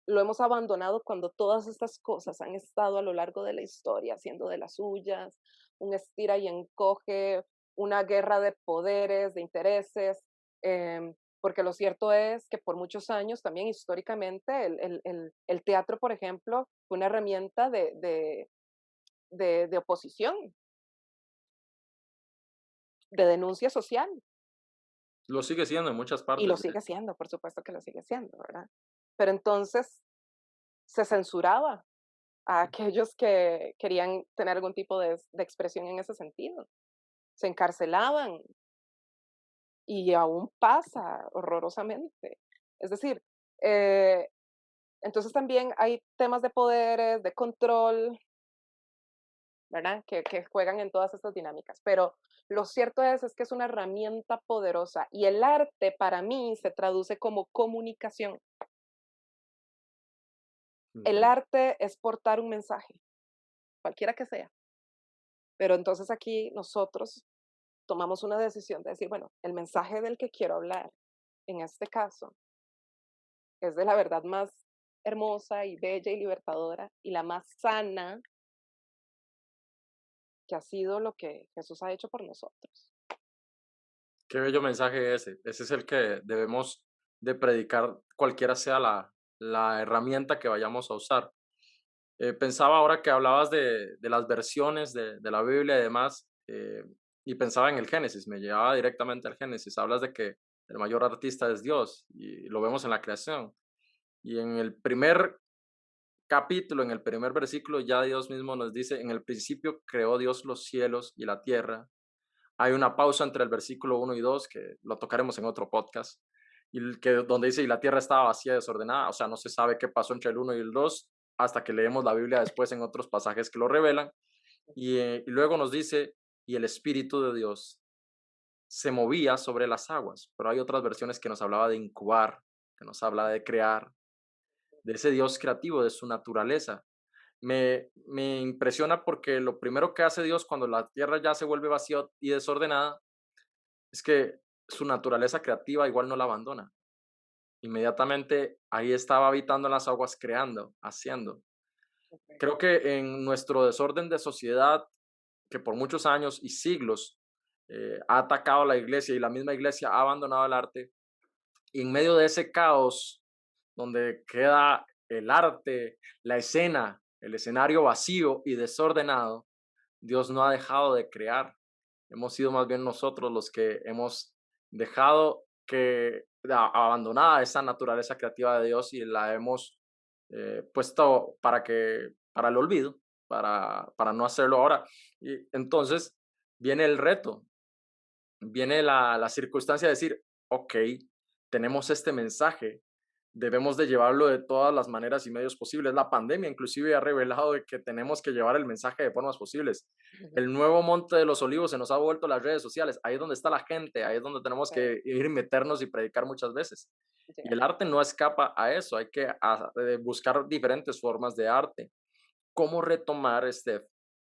S2: lo hemos abandonado cuando todas estas cosas han estado a lo largo de la historia haciendo de las suyas, un estira y encoge, una guerra de poderes, de intereses, porque lo cierto es que por muchos años también históricamente el teatro, por ejemplo, fue una herramienta de oposición, de denuncia social,
S1: Lo sigue siendo en muchas
S2: y lo
S1: partes, de
S2: sigue
S1: hecho.
S2: siendo, por supuesto que lo sigue siendo, ¿verdad? Pero entonces se censuraba a aquellos que querían tener algún tipo de expresión en ese sentido. Se encarcelaban y aún pasa horrorosamente. Es decir, eh, entonces también hay temas de poderes, de control, ¿verdad? Que juegan en todas estas dinámicas. Pero lo cierto es que es una herramienta poderosa y el arte para mí se traduce como comunicación. El
S1: Ujú.
S2: arte es portar un mensaje, cualquiera que sea. Pero entonces aquí nosotros tomamos una decisión de decir, bueno, el mensaje del que quiero hablar, en este caso, es de la verdad más hermosa y bella y libertadora y la más sana que ha sido lo que Jesús ha hecho por nosotros.
S1: Qué bello mensaje ese. Ese es el que debemos de predicar, cualquiera sea la herramienta que vayamos a usar. Pensaba ahora que hablabas de las versiones de la Biblia y demás, y pensaba en el Génesis, me llevaba directamente al Génesis. Hablas de que el mayor artista es Dios y lo vemos en la creación. Y en el primer capítulo, en el primer versículo, ya Dios mismo nos dice, en el principio creó Dios los cielos y la tierra. Hay una pausa entre el versículo 1 y 2 que lo tocaremos en otro podcast, donde dice, y la tierra estaba vacía, desordenada, o sea, no se sabe qué pasó entre el 1 y el 2 hasta que leemos la Biblia después en otros pasajes que lo revelan, y luego nos dice, y el Espíritu de Dios se movía sobre las aguas, pero hay otras versiones que nos hablaba de incubar, que nos habla de crear, de ese Dios creativo, de su naturaleza. Me impresiona porque lo primero que hace Dios cuando la tierra ya se vuelve vacía y desordenada es que su naturaleza creativa igual no la abandona. Inmediatamente ahí estaba habitando en las aguas, creando, haciendo. Creo que en nuestro desorden de sociedad, que por muchos años y siglos ha atacado a la iglesia y la misma iglesia ha abandonado el arte, y en medio de ese caos donde queda el arte, la escena, el escenario vacío y desordenado, Dios no ha dejado de crear. Hemos sido más bien nosotros los que hemos dejado que abandonada esa naturaleza creativa de Dios y la hemos puesto para el olvido, para no hacerlo ahora. Y entonces viene el reto, viene la circunstancia de decir, ok, tenemos este mensaje, debemos de llevarlo de todas las maneras y medios posibles. La pandemia inclusive ha revelado de que tenemos que llevar el mensaje de formas posibles.
S2: Ujú.
S1: El nuevo Monte de los Olivos se nos ha vuelto las redes sociales. Ahí es donde está la gente, ahí es donde tenemos
S2: Sí,
S1: que ir y meternos y predicar muchas veces. Y
S2: ya,
S1: el arte no escapa a eso. Hay que buscar diferentes formas de arte. ¿Cómo retomar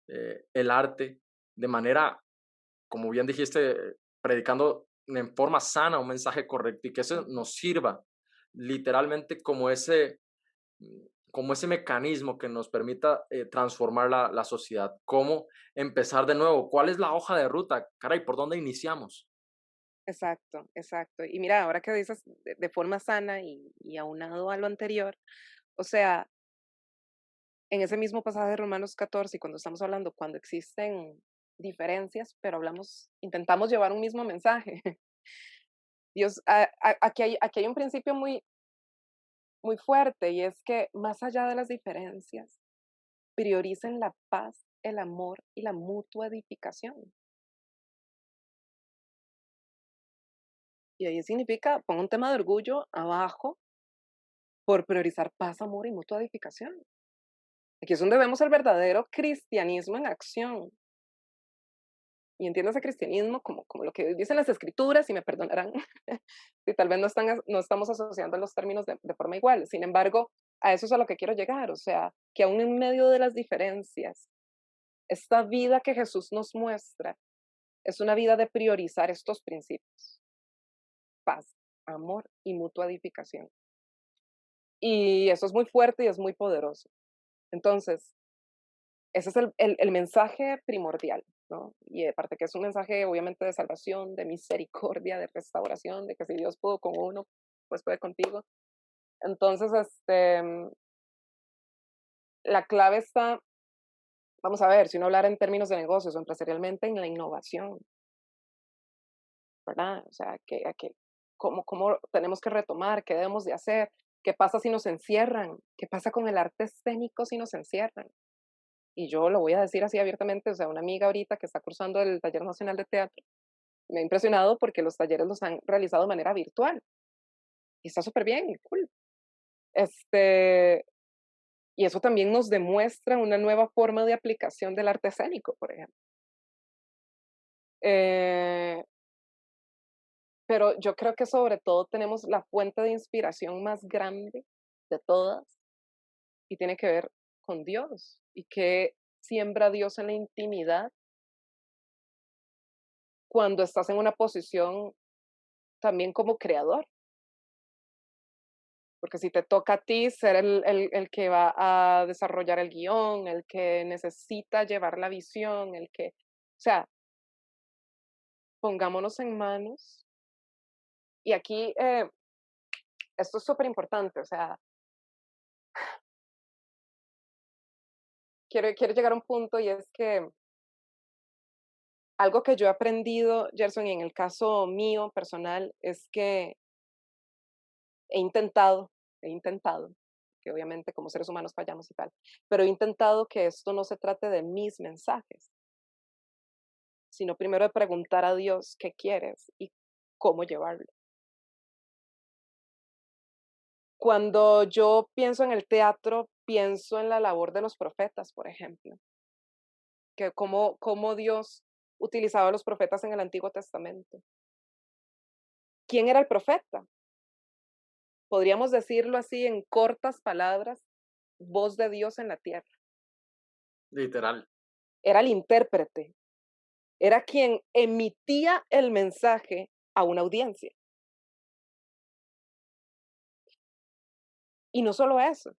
S1: el arte de manera, como bien dijiste, predicando en forma sana un mensaje correcto y que eso
S2: ujú.
S1: nos sirva literalmente como ese mecanismo que nos permita transformar la sociedad? ¿Cómo empezar de nuevo? ¿Cuál es la hoja de ruta? Caray, ¿por dónde iniciamos?
S2: Exacto, exacto. Y mira, ahora que dices de forma sana y aunado a lo anterior, o sea, en ese mismo pasaje de Romanos 14, cuando estamos hablando, cuando existen diferencias, pero intentamos llevar un mismo mensaje. Dios, aquí hay un principio muy fuerte y es que más allá de las diferencias, prioricen la paz, el amor y la mutua edificación. Y ahí significa, ponga un tema de orgullo abajo por priorizar paz, amor y mutua edificación. Aquí es donde vemos el verdadero cristianismo en acción. Y entiendo ese cristianismo como lo que dicen las escrituras, y me perdonarán si tal vez no estamos asociando los términos de forma igual. Sin embargo, a eso es a lo que quiero llegar. O sea, que aún en medio de las diferencias, esta vida que Jesús nos muestra es una vida de priorizar estos principios: paz, amor y mutua edificación. Y eso es muy fuerte y es muy poderoso. Entonces, ese es el mensaje primordial, ¿no? Y aparte que es un mensaje obviamente de salvación, de misericordia, de restauración, de que si Dios pudo con uno, pues puede contigo. Entonces, la clave está, vamos a ver, si uno hablara en términos de negocios o empresarialmente, en la innovación, ¿verdad? O sea, cómo tenemos que retomar, qué debemos de hacer, qué pasa si nos encierran, qué pasa con el arte escénico si nos encierran. Y yo lo voy a decir así abiertamente, o sea, una amiga ahorita que está cursando el Taller Nacional de Teatro, me ha impresionado porque los talleres los han realizado de manera virtual y está súper bien, cool. Este, y eso también nos demuestra una nueva forma de aplicación del arte escénico, por ejemplo. Eh, pero yo creo que sobre todo tenemos la fuente de inspiración más grande de todas y tiene que ver con Dios y que siembra Dios en la intimidad cuando estás en una posición también como creador. Porque si te toca a ti ser el que va a desarrollar el guión, el que necesita llevar la visión, o sea, pongámonos en manos. Y aquí, esto es súper importante, o sea, quiero llegar a un punto y es que algo que yo he aprendido, Gerson, y en el caso mío personal, es que he intentado, que obviamente como seres humanos fallamos y tal, pero he intentado que esto no se trate de mis mensajes, sino primero de preguntar a Dios qué quieres y cómo llevarlo. Cuando yo pienso en el teatro, pienso en la labor de los profetas, por ejemplo, que cómo Dios utilizaba a los profetas en el Antiguo Testamento. ¿Quién era el profeta? Podríamos decirlo así en cortas palabras: voz de Dios en la tierra.
S1: Literal.
S2: Era el intérprete, era quien emitía el mensaje a una audiencia. Y no solo eso,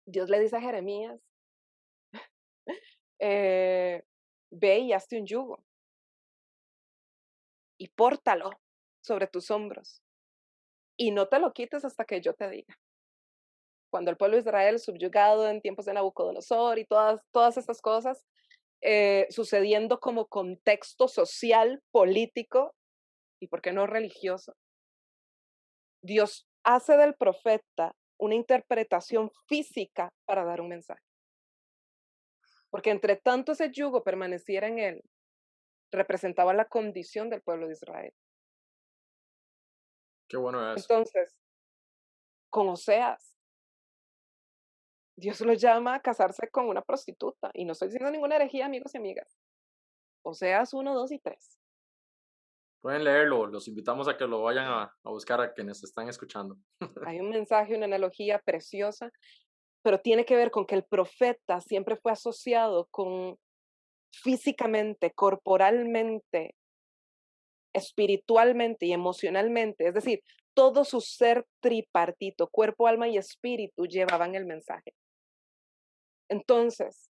S2: Dios le dice a Jeremías, eh, ve y hazte un yugo y pórtalo sobre tus hombros y no te lo quites hasta que yo te diga. Cuando el pueblo de Israel subyugado en tiempos de Nabucodonosor y todas estas cosas, sucediendo como contexto social, político y, ¿por qué no, religioso? Dios hace del profeta una interpretación física para dar un mensaje. Porque entre tanto ese yugo permaneciera en él, representaba la condición del pueblo de Israel.
S1: Qué bueno eso.
S2: Entonces, con Oseas. Dios lo llama a casarse con una prostituta. Y no estoy diciendo ninguna herejía, amigos y amigas. Oseas 1, 2 y 3.
S1: Pueden leerlo, los invitamos a que lo vayan a buscar a quienes están escuchando.
S2: Hay un mensaje, una analogía preciosa, pero tiene que ver con que el profeta siempre fue asociado con físicamente, corporalmente, espiritualmente y emocionalmente. Es decir, todo su ser tripartito, cuerpo, alma y espíritu, llevaban el mensaje. Entonces,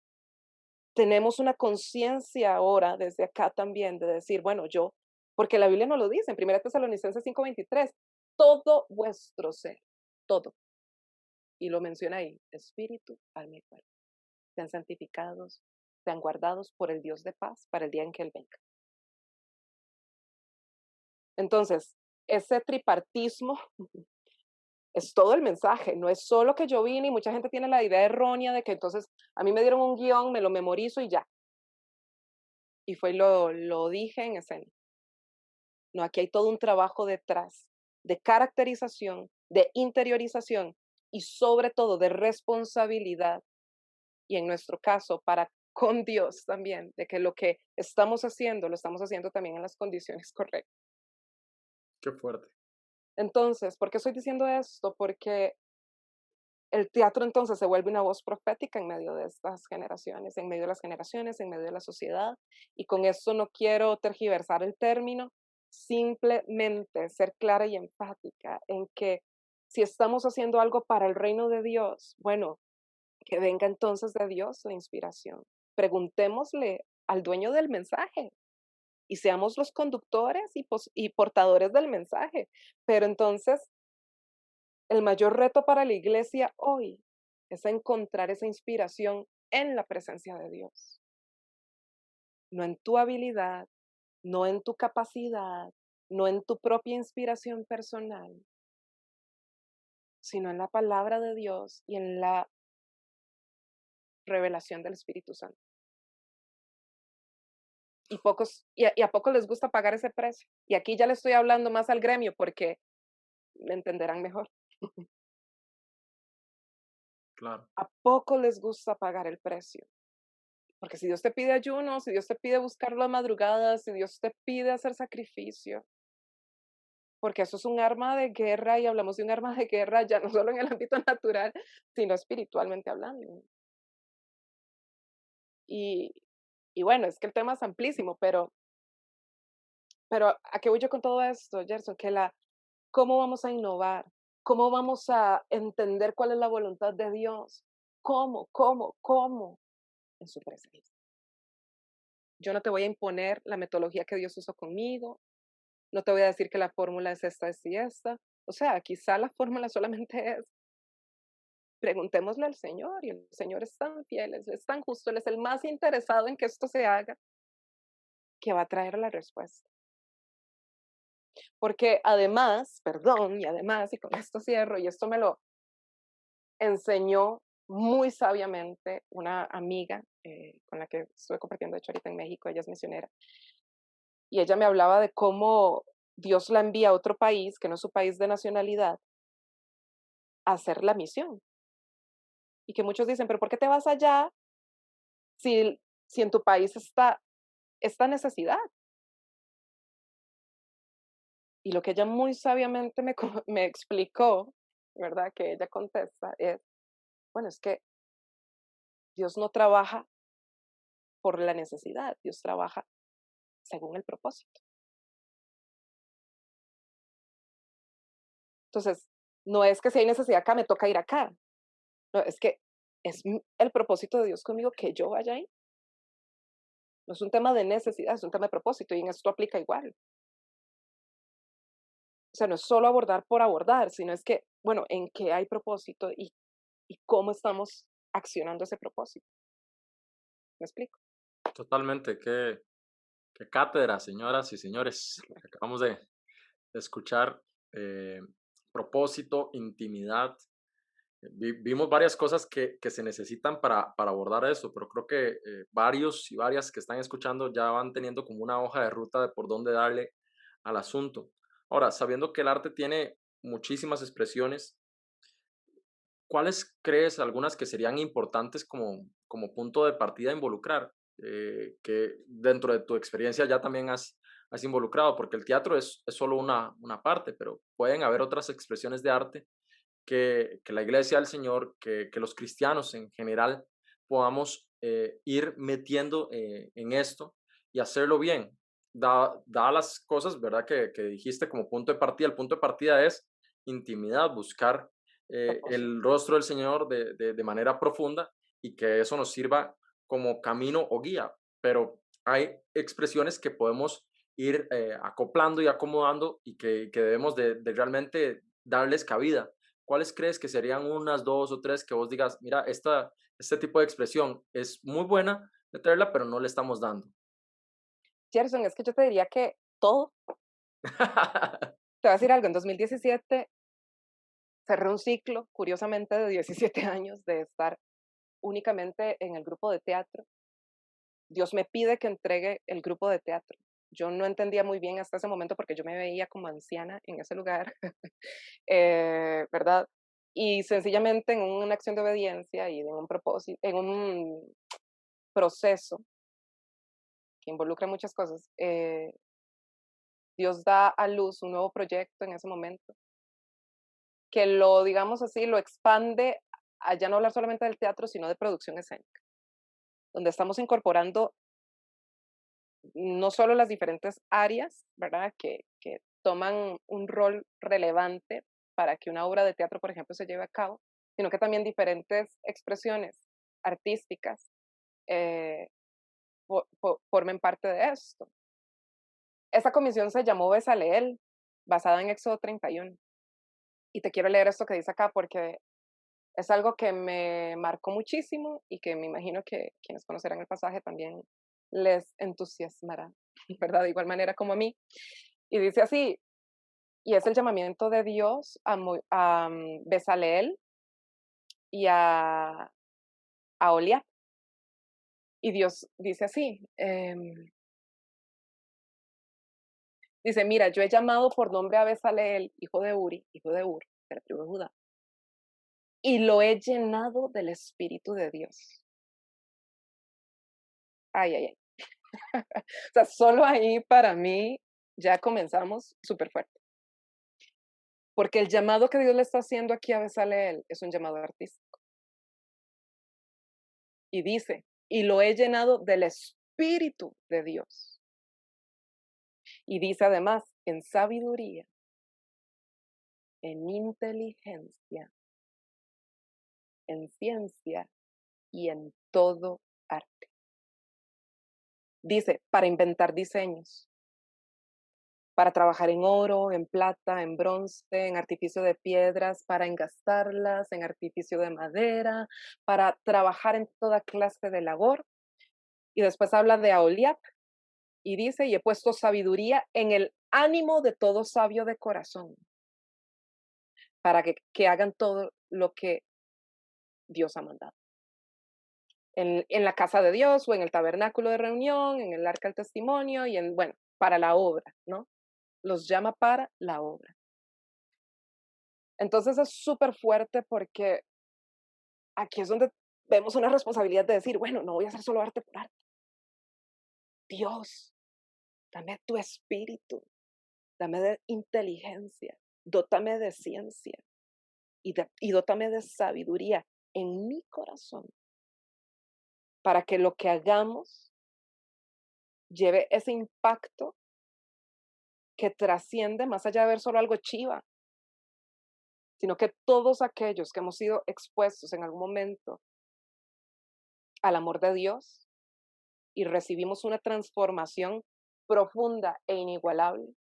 S2: tenemos una conciencia ahora desde acá también de decir, bueno, yo, porque la Biblia no lo dice, en 1 Tesalonicenses 5:23, todo vuestro ser, todo. Y lo menciona ahí, espíritu, alma y cuerpo. Sean santificados, sean guardados por el Dios de paz para el día en que Él venga. Entonces, ese tripartismo es todo el mensaje, no es solo que yo vine y mucha gente tiene la idea errónea de que entonces a mí me dieron un guión, me lo memorizo y ya. Y fue y lo dije en escena. No, aquí hay todo un trabajo detrás de caracterización, de interiorización y sobre todo de responsabilidad. Y en nuestro caso, para con Dios también, de que lo que estamos haciendo, lo estamos haciendo también en las condiciones correctas.
S1: Qué fuerte.
S2: Entonces, ¿por qué estoy diciendo esto? Porque el teatro entonces se vuelve una voz profética en medio de estas generaciones, en medio de las generaciones, en medio de la sociedad. Y con eso no quiero tergiversar el término, simplemente ser clara y enfática en que si estamos haciendo algo para el reino de Dios, bueno, que venga entonces de Dios la inspiración. Preguntémosle al dueño del mensaje y seamos los conductores y portadores del mensaje. Pero entonces el mayor reto para la iglesia hoy es encontrar esa inspiración en la presencia de Dios, no en tu habilidad, no en tu capacidad, no en tu propia inspiración personal, sino en la palabra de Dios y en la revelación del Espíritu Santo. Y a pocos les gusta pagar ese precio. Y aquí ya le estoy hablando más al gremio porque me entenderán mejor.
S1: Claro.
S2: A pocos les gusta pagar el precio. Porque si Dios te pide ayuno, si Dios te pide buscar las madrugadas, si Dios te pide hacer sacrificio, porque eso es un arma de guerra y hablamos de un arma de guerra ya no solo en el ámbito natural, sino espiritualmente hablando. Y, y bueno, es que el tema es amplísimo, pero ¿a qué voy yo con todo esto, Gerson? ¿Cómo vamos a innovar? ¿Cómo vamos a entender cuál es la voluntad de Dios? ¿Cómo? En su presencia. Yo no te voy a imponer la metodología que Dios usó conmigo, no te voy a decir que la fórmula es esta, y esta. O sea, quizá la fórmula solamente es, preguntémosle al Señor, y el Señor es tan fiel, es tan justo, Él es el más interesado en que esto se haga, que va a traer la respuesta. Porque además, perdón, y además, y con esto cierro, y esto me lo enseñó muy sabiamente una amiga con la que estuve compartiendo, de hecho, ahorita en México, ella es misionera, y ella me hablaba de cómo Dios la envía a otro país, que no es su país de nacionalidad, a hacer la misión. Y que muchos dicen, pero ¿por qué te vas allá si en tu país está esta necesidad? Y lo que ella muy sabiamente me explicó, ¿verdad? Que ella contesta es, bueno, es que Dios no trabaja por la necesidad, Dios trabaja según el propósito. Entonces, no es que si hay necesidad acá, me toca ir acá. No, es que es el propósito de Dios conmigo que yo vaya ahí. No es un tema de necesidad, es un tema de propósito y en esto aplica igual. O sea, no es solo abordar por abordar, sino es que, bueno, en qué hay propósito y cómo estamos accionando ese propósito. ¿Me explico?
S1: Totalmente. Qué cátedra, señoras y señores. Acabamos de escuchar eh, propósito, intimidad. Vimos varias cosas que se necesitan para abordar eso, pero creo que varios y varias que están escuchando ya van teniendo como una hoja de ruta de por dónde darle al asunto. Ahora, sabiendo que el arte tiene muchísimas expresiones, ¿cuáles crees algunas que serían importantes como punto de partida a involucrar? Que dentro de tu experiencia ya también has involucrado, porque el teatro es solo una parte, pero pueden haber otras expresiones de arte que la iglesia del Señor, que los cristianos en general podamos ir metiendo en esto y hacerlo bien. Dadas las cosas, ¿verdad? Que dijiste como punto de partida. El punto de partida es intimidad, buscar
S2: Propósito.
S1: el rostro del Señor de manera profunda y que eso nos sirva como camino o guía. Pero hay expresiones que podemos ir acoplando y acomodando y que debemos de realmente darles cabida. ¿Cuáles crees que serían unas 2 o 3 que vos digas, mira, este tipo de expresión es muy buena meterla, pero no le estamos dando?
S2: Gerson, es que yo te diría que todo, te voy a decir algo, en 2017 cerré un ciclo, curiosamente, de 17 años de estar únicamente en el grupo de teatro. Dios me pide que entregue el grupo de teatro. Yo no entendía muy bien hasta ese momento porque yo me veía como anciana en ese lugar, ¿verdad? Y sencillamente en una acción de obediencia y en un propósito, en un proceso que involucra muchas cosas, Dios da a luz un nuevo proyecto en ese momento, que lo, digamos así, lo expande a ya no hablar solamente del teatro, sino de producción escénica, donde estamos incorporando no solo las diferentes áreas, ¿verdad? Que toman un rol relevante para que una obra de teatro, por ejemplo, se lleve a cabo, sino que también diferentes expresiones artísticas eh, formen parte de esto. Esta comisión se llamó Besaleel, basada en Éxodo 31. Y te quiero leer esto que dice acá porque es algo que me marcó muchísimo y que me imagino que quienes conocerán el pasaje también les entusiasmará, ¿verdad? De igual manera como a mí. Y dice así, y es el llamamiento de Dios a Besaleel y a Oliab. Y Dios dice así, dice, mira, yo he llamado por nombre a Besaleel, hijo de Uri, hijo de Ur, de la tribu de Judá, y lo he llenado del Espíritu de Dios. Ay, ay, ay. O sea, solo ahí para mí ya comenzamos súper fuerte. Porque el llamado que Dios le está haciendo aquí a Besaleel es un llamado artístico. Y dice, y lo he llenado del Espíritu de Dios. Y dice además, en sabiduría, en inteligencia, en ciencia y en todo arte. Dice, para inventar diseños, para trabajar en oro, en plata, en bronce, en artificio de piedras, para engastarlas, en artificio de madera, para trabajar en toda clase de labor. Y después habla de Aholiab y dice, y he puesto sabiduría en el ánimo de todo sabio de corazón, para que hagan todo lo que Dios ha mandado. En la casa de Dios o en el tabernáculo de reunión, en el arca del testimonio y bueno, para la obra, ¿no? Los llama para la obra. Entonces es súper fuerte porque aquí es donde vemos una responsabilidad de decir, bueno, no voy a hacer solo arte por arte. Dios, dame tu espíritu, dame de inteligencia, dótame de ciencia y dótame de sabiduría en mi corazón para que lo que hagamos lleve ese impacto que trasciende más allá de ver solo algo chiva, sino que todos aquellos que hemos sido expuestos en algún momento al amor de Dios y recibimos una transformación profunda e inigualable,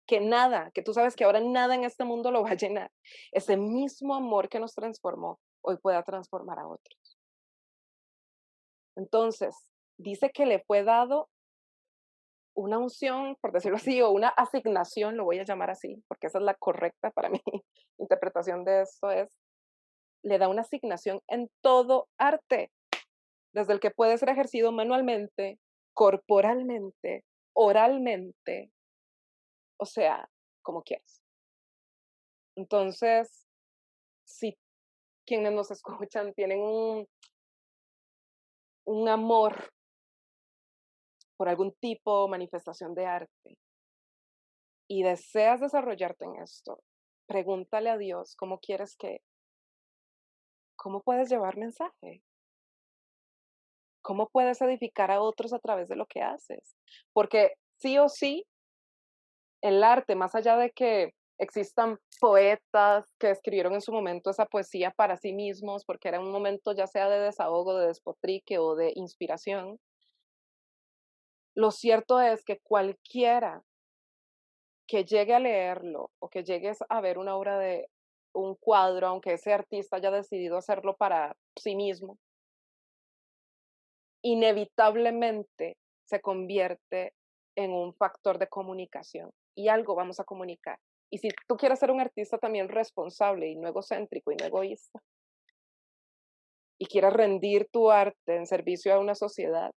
S2: que nada, que tú sabes que ahora nada en este mundo lo va a llenar, ese mismo amor que nos transformó hoy pueda transformar a otros. Entonces, dice que le fue dado una unción, por decirlo así, o una asignación, lo voy a llamar así, porque esa es la correcta para mi interpretación de esto, es, le da una asignación en todo arte, desde el que puede ser ejercido manualmente, corporalmente, oralmente, o sea, como quieras. Entonces, si quienes nos escuchan tienen un amor por algún tipo o manifestación de arte y deseas desarrollarte en esto, pregúntale a Dios cómo puedes llevar mensaje, cómo puedes edificar a otros a través de lo que haces. Porque sí o sí, el arte, más allá de que existan poetas que escribieron en su momento esa poesía para sí mismos, porque era un momento ya sea de desahogo, de despotrique o de inspiración, lo cierto es que cualquiera que llegue a leerlo o que llegues a ver una obra de un cuadro, aunque ese artista haya decidido hacerlo para sí mismo, inevitablemente se convierte en un factor de comunicación y algo vamos a comunicar. Y si tú quieres ser un artista también responsable y no egocéntrico y no egoísta, y quieres rendir tu arte en servicio a una sociedad,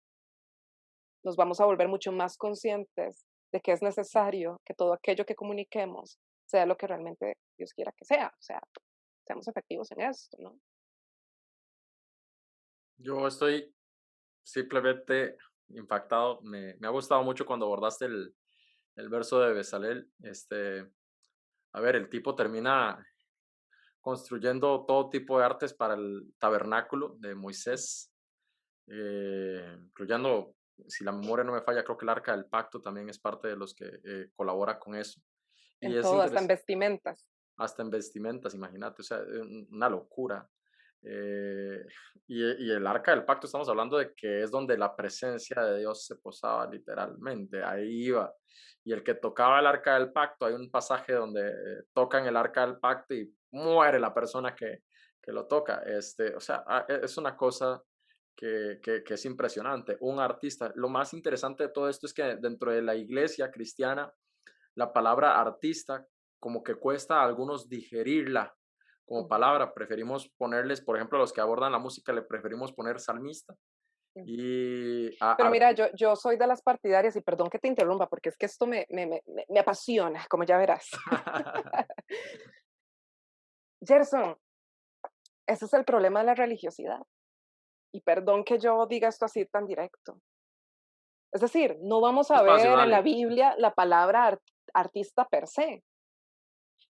S2: nos vamos a volver mucho más conscientes de que es necesario que todo aquello que comuniquemos sea lo que realmente Dios quiera que sea. O sea, seamos efectivos en esto, ¿no?
S1: Yo estoy simplemente impactado. Me ha gustado mucho cuando abordaste el verso de Bezalel. A ver, el tipo termina construyendo todo tipo de artes para el tabernáculo de Moisés, incluyendo, si la memoria no me falla, creo que el arca del pacto también es parte de los que colabora con eso. Y
S2: En
S1: es
S2: todo, hasta en
S1: interesante,
S2: vestimentas.
S1: hasta en vestimentas, imagínate, o sea, una locura. Eh, y el arca del pacto, estamos hablando de que es donde la presencia de Dios se posaba literalmente, ahí iba. Y el que tocaba el arca del pacto, hay un pasaje donde tocan el arca del pacto y muere la persona que lo toca. O sea, es una cosa que es impresionante. Un artista, lo más interesante de todo esto es que dentro de la iglesia cristiana, la palabra artista como que cuesta a algunos digerirla como
S2: Ujú,
S1: palabra. Preferimos ponerles, por ejemplo, a los que abordan la música, le preferimos poner salmista
S2: ujú.
S1: y a
S2: Pero mira, yo soy de las partidarias, y perdón que te interrumpa, porque es que esto me apasiona, como ya verás. Gerson, ese es el problema de la religiosidad. Y perdón que yo diga esto así tan directo. Es decir, no vamos a
S1: Espacio,
S2: ver en la
S1: dale.
S2: Biblia la palabra artista per se,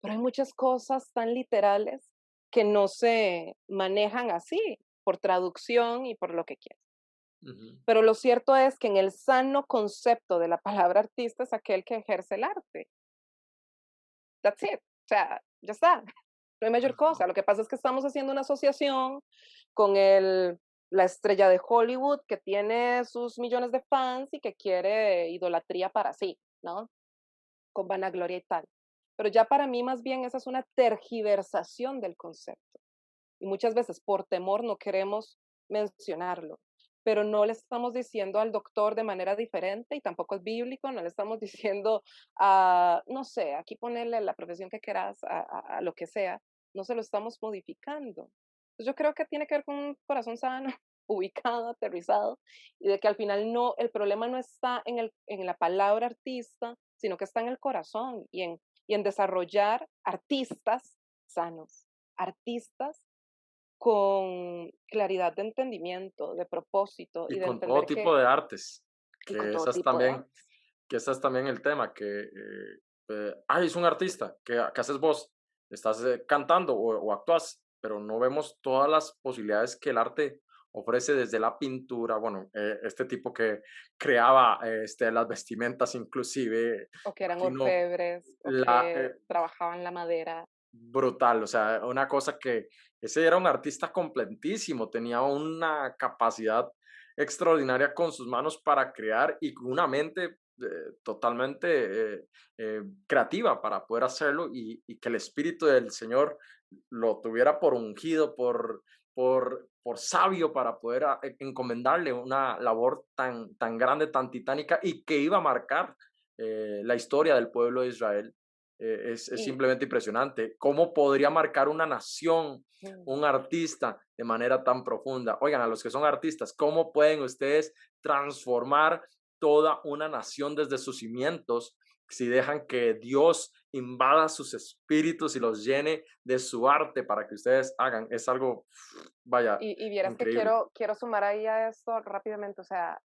S2: pero hay muchas cosas tan literales que no se manejan así, por traducción y por lo que quieras.
S1: Ujú.
S2: Pero lo cierto es que en el sano concepto de la palabra artista es aquel que ejerce el arte. That's it. O sea, ya está. No hay mayor cosa. Lo que pasa es que estamos haciendo una asociación con la estrella de Hollywood que tiene sus millones de fans y que quiere idolatría para sí, ¿no? Con vanagloria y tal. Pero ya para mí más bien esa es una tergiversación del concepto. Y muchas veces por temor no queremos mencionarlo, pero no le estamos diciendo al doctor de manera diferente y tampoco es bíblico, no le estamos diciendo a, no sé, aquí ponerle la profesión que quieras a lo que sea, no se lo estamos modificando. Entonces yo creo que tiene que ver con un corazón sano, ubicado, aterrizado, y de que al final no, el problema no está en la palabra artista, sino que está en el corazón y en desarrollar artistas sanos, artistas con claridad de entendimiento, de propósito y
S1: Y
S2: de
S1: con todo
S2: entender
S1: tipo de artes,
S2: y con
S1: que
S2: todo
S1: esas
S2: tipo de
S1: también,
S2: artes.
S1: que ese es también el tema, ay, es un artista, ¿qué haces vos? Estás cantando o actúas, pero no vemos todas las posibilidades que el arte ofrece desde la pintura, bueno, este tipo que creaba las vestimentas inclusive,
S2: O que eran
S1: imagino
S2: orfebres, o
S1: la,
S2: que trabajaban la madera.
S1: brutal, o sea, una cosa que ese era un artista completísimo, tenía una capacidad extraordinaria con sus manos para crear y con una mente totalmente creativa para poder hacerlo y que el Espíritu del Señor lo tuviera por ungido, por sabio para poder encomendarle una labor tan grande, tan titánica y que iba a marcar la historia del pueblo de Israel. Es
S2: Y
S1: simplemente impresionante. ¿Cómo podría marcar una nación,
S2: mm,
S1: un artista de manera tan profunda? Oigan, a los que son artistas, ¿cómo pueden ustedes transformar toda una nación desde sus cimientos si dejan que Dios invada sus espíritus y los llene de su arte para que ustedes hagan. Es algo, vaya,
S2: Y vieras que
S1: increíble.
S2: quiero sumar ahí a esto rápidamente, o sea,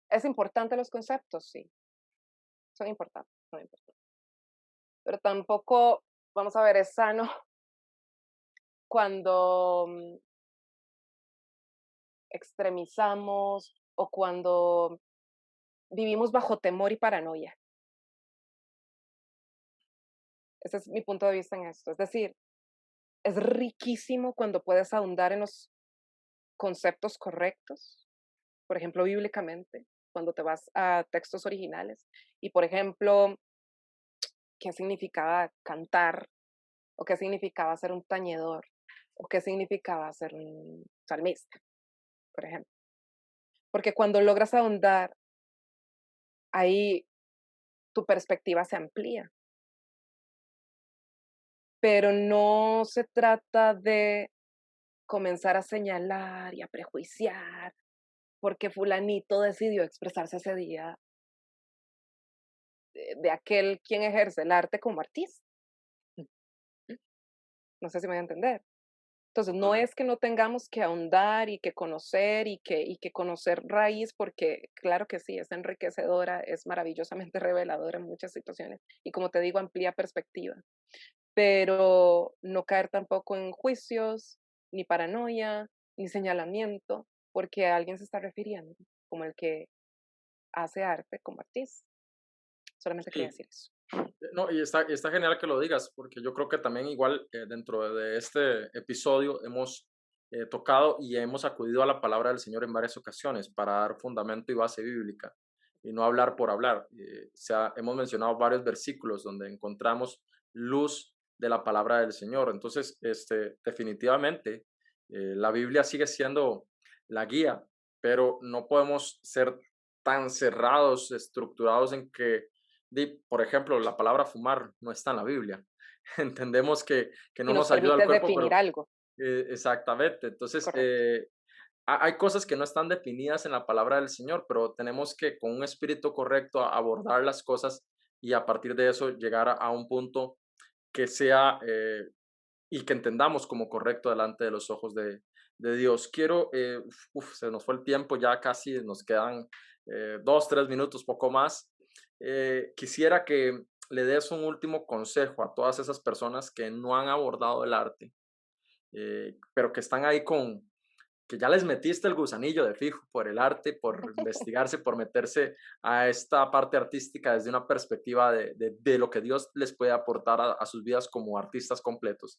S2: es importante los conceptos, sí, son importantes, pero tampoco, vamos a ver, es sano cuando extremizamos o cuando vivimos bajo temor y paranoia. Ese es mi punto de vista en esto. Es decir, es riquísimo cuando puedes ahondar en los conceptos correctos, por ejemplo, bíblicamente, cuando te vas a textos originales. Y, por ejemplo, qué significaba cantar, o qué significaba ser un tañedor, o qué significaba ser un salmista, por ejemplo. Porque cuando logras ahondar, ahí tu perspectiva se amplía. Pero no se trata de comenzar a señalar y a prejuiciar porque fulanito decidió expresarse ese día de aquel quien ejerce el arte como artista. No sé si me voy a entender. Entonces, no es que no tengamos que ahondar y que conocer y que conocer raíz, porque claro que sí, es enriquecedora, es maravillosamente reveladora en muchas situaciones y como te digo, amplía perspectiva, pero no caer tampoco en juicios, ni paranoia, ni señalamiento, porque a alguien se está refiriendo como el que hace arte como artista. Solamente quería
S1: Sí.
S2: decir eso.
S1: No, y está genial que lo digas, porque yo creo que también igual dentro de este episodio hemos tocado y hemos acudido a la palabra del Señor en varias ocasiones para dar fundamento y base bíblica y no hablar por hablar. Hemos mencionado varios versículos donde encontramos luz de la palabra del Señor. Entonces, definitivamente, la Biblia sigue siendo la guía, pero no podemos ser tan cerrados, estructurados en que por ejemplo, la palabra fumar no está en la Biblia. Entendemos que
S2: Y
S1: no
S2: nos
S1: nos ayuda al
S2: permite
S1: cuerpo,
S2: definir
S1: pero
S2: algo,
S1: exactamente. Entonces,
S2: correcto.
S1: hay cosas que no están definidas en la palabra del Señor, pero tenemos que con un espíritu correcto abordar las cosas y a partir de eso llegar a un punto que sea y que entendamos como correcto delante de los ojos de Dios. Quiero, se nos fue el tiempo, ya casi nos quedan 2, 3 minutos, poco más. Quisiera que le des un último consejo a todas esas personas que no han abordado el arte, pero que están ahí que ya les metiste el gusanillo de fijo por el arte, por investigarse, por meterse a esta parte artística desde una perspectiva de lo que Dios les puede aportar a sus vidas como artistas completos.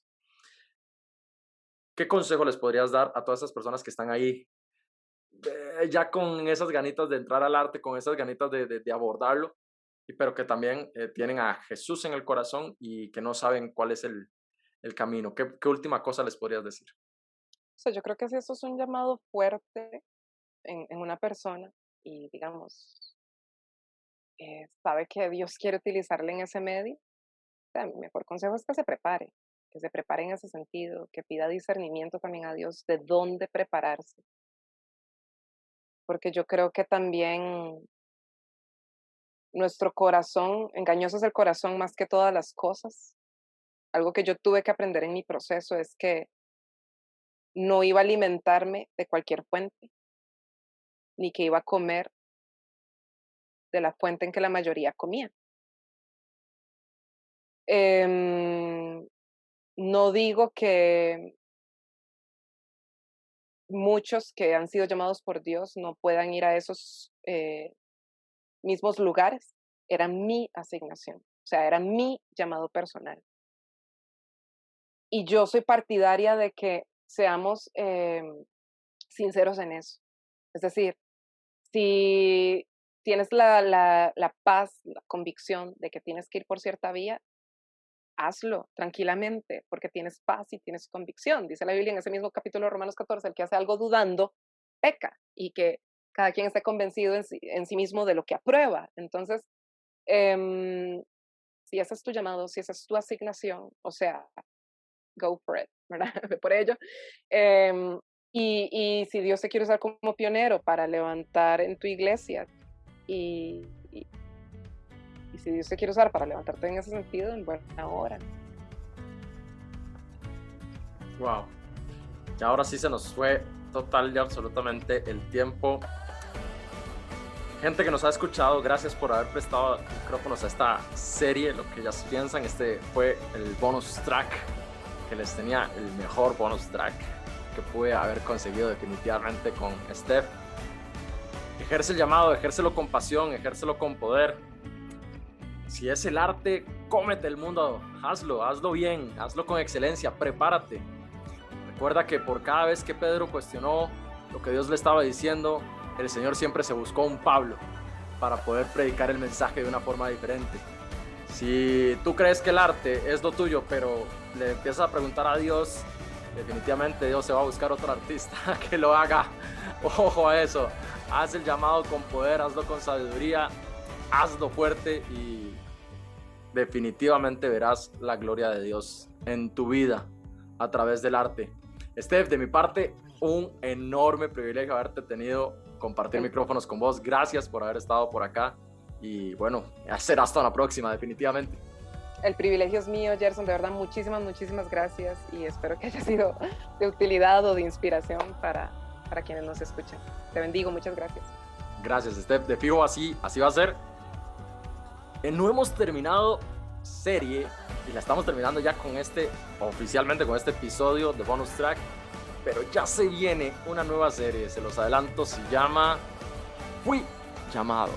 S1: ¿Qué consejo les podrías dar a todas esas personas que están ahí ya con esas ganitas de entrar al arte, con esas ganitas de abordarlo, pero que también tienen a Jesús en el corazón y que no saben cuál es el camino? ¿Qué última cosa les podrías decir?
S2: O sea, yo creo que si eso es un llamado fuerte en una persona y, digamos, sabe que Dios quiere utilizarle en ese medio, o sea, mi mejor consejo es que se prepare en ese sentido, que pida discernimiento también a Dios de dónde prepararse, porque yo creo que también nuestro corazón, engañoso es el corazón más que todas las cosas. Algo que yo tuve que aprender en mi proceso es que no iba a alimentarme de cualquier fuente, ni que iba a comer de la fuente en que la mayoría comía. Em, no digo que muchos que han sido llamados por Dios no puedan ir a esos mismos lugares. Era mi asignación, o sea, era mi llamado personal. Y yo soy partidaria de que seamos sinceros en eso. Es decir, si tienes la paz, la convicción de que tienes que ir por cierta vía, hazlo tranquilamente, porque tienes paz y tienes convicción. Dice la Biblia en ese mismo capítulo de Romanos 14, el que hace algo dudando, peca, y que cada quien esté convencido en sí mismo de lo que aprueba. Entonces, em, si ese es tu llamado, si esa es tu asignación, o sea, go for it, ¿verdad? Ve por ello. Em, y si Dios te quiere usar como pionero para levantar en tu iglesia y Y si Dios te quiere usar para levantarte en ese sentido, en buena hora.
S1: Wow. Y ahora sí se nos fue total y absolutamente el tiempo. Gente que nos ha escuchado, gracias por haber prestado micrófonos a esta serie, lo que ellas piensan. Este fue el bonus track, que les tenía el mejor bonus track que pude haber conseguido definitivamente con Steph. Ejerce el llamado, ejércelo con pasión, ejércelo con poder. Si es el arte, cómete el mundo, hazlo bien, hazlo con excelencia, prepárate. Recuerda que por cada vez que Pedro cuestionó lo que Dios le estaba diciendo, el Señor siempre se buscó un Pablo para poder predicar el mensaje de una forma diferente. Si tú crees que el arte es lo tuyo, pero le empiezas a preguntar a Dios, definitivamente Dios se va a buscar otro artista que lo haga. Ojo a eso. Haz el llamado con poder, hazlo con sabiduría, hazlo fuerte y definitivamente verás la gloria de Dios en tu vida a través del arte. Steph, de mi parte, un enorme privilegio haberte tenido, compartir micrófonos con vos. Gracias por haber estado por acá y bueno, será hasta la próxima, definitivamente.
S2: El privilegio es mío, Gerson, de verdad, muchísimas gracias y espero que haya sido de utilidad o de inspiración para quienes nos escuchan. Te bendigo, muchas gracias.
S1: Gracias, Steph. De fijo, así va a ser. No hemos terminado serie y la estamos terminando ya con oficialmente con este episodio de bonus track, pero ya se viene una nueva serie, se los adelanto, se llama Fui Llamado.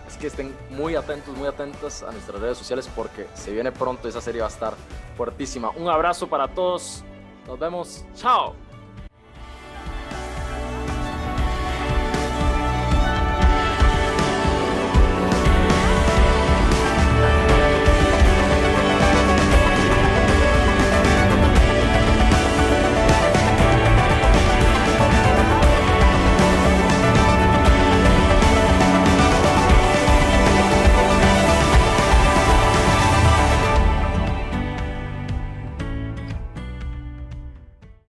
S1: Así que estén muy atentos a nuestras redes sociales porque se viene pronto, esa serie va a estar fuertísima. Un abrazo para todos, nos vemos, chao.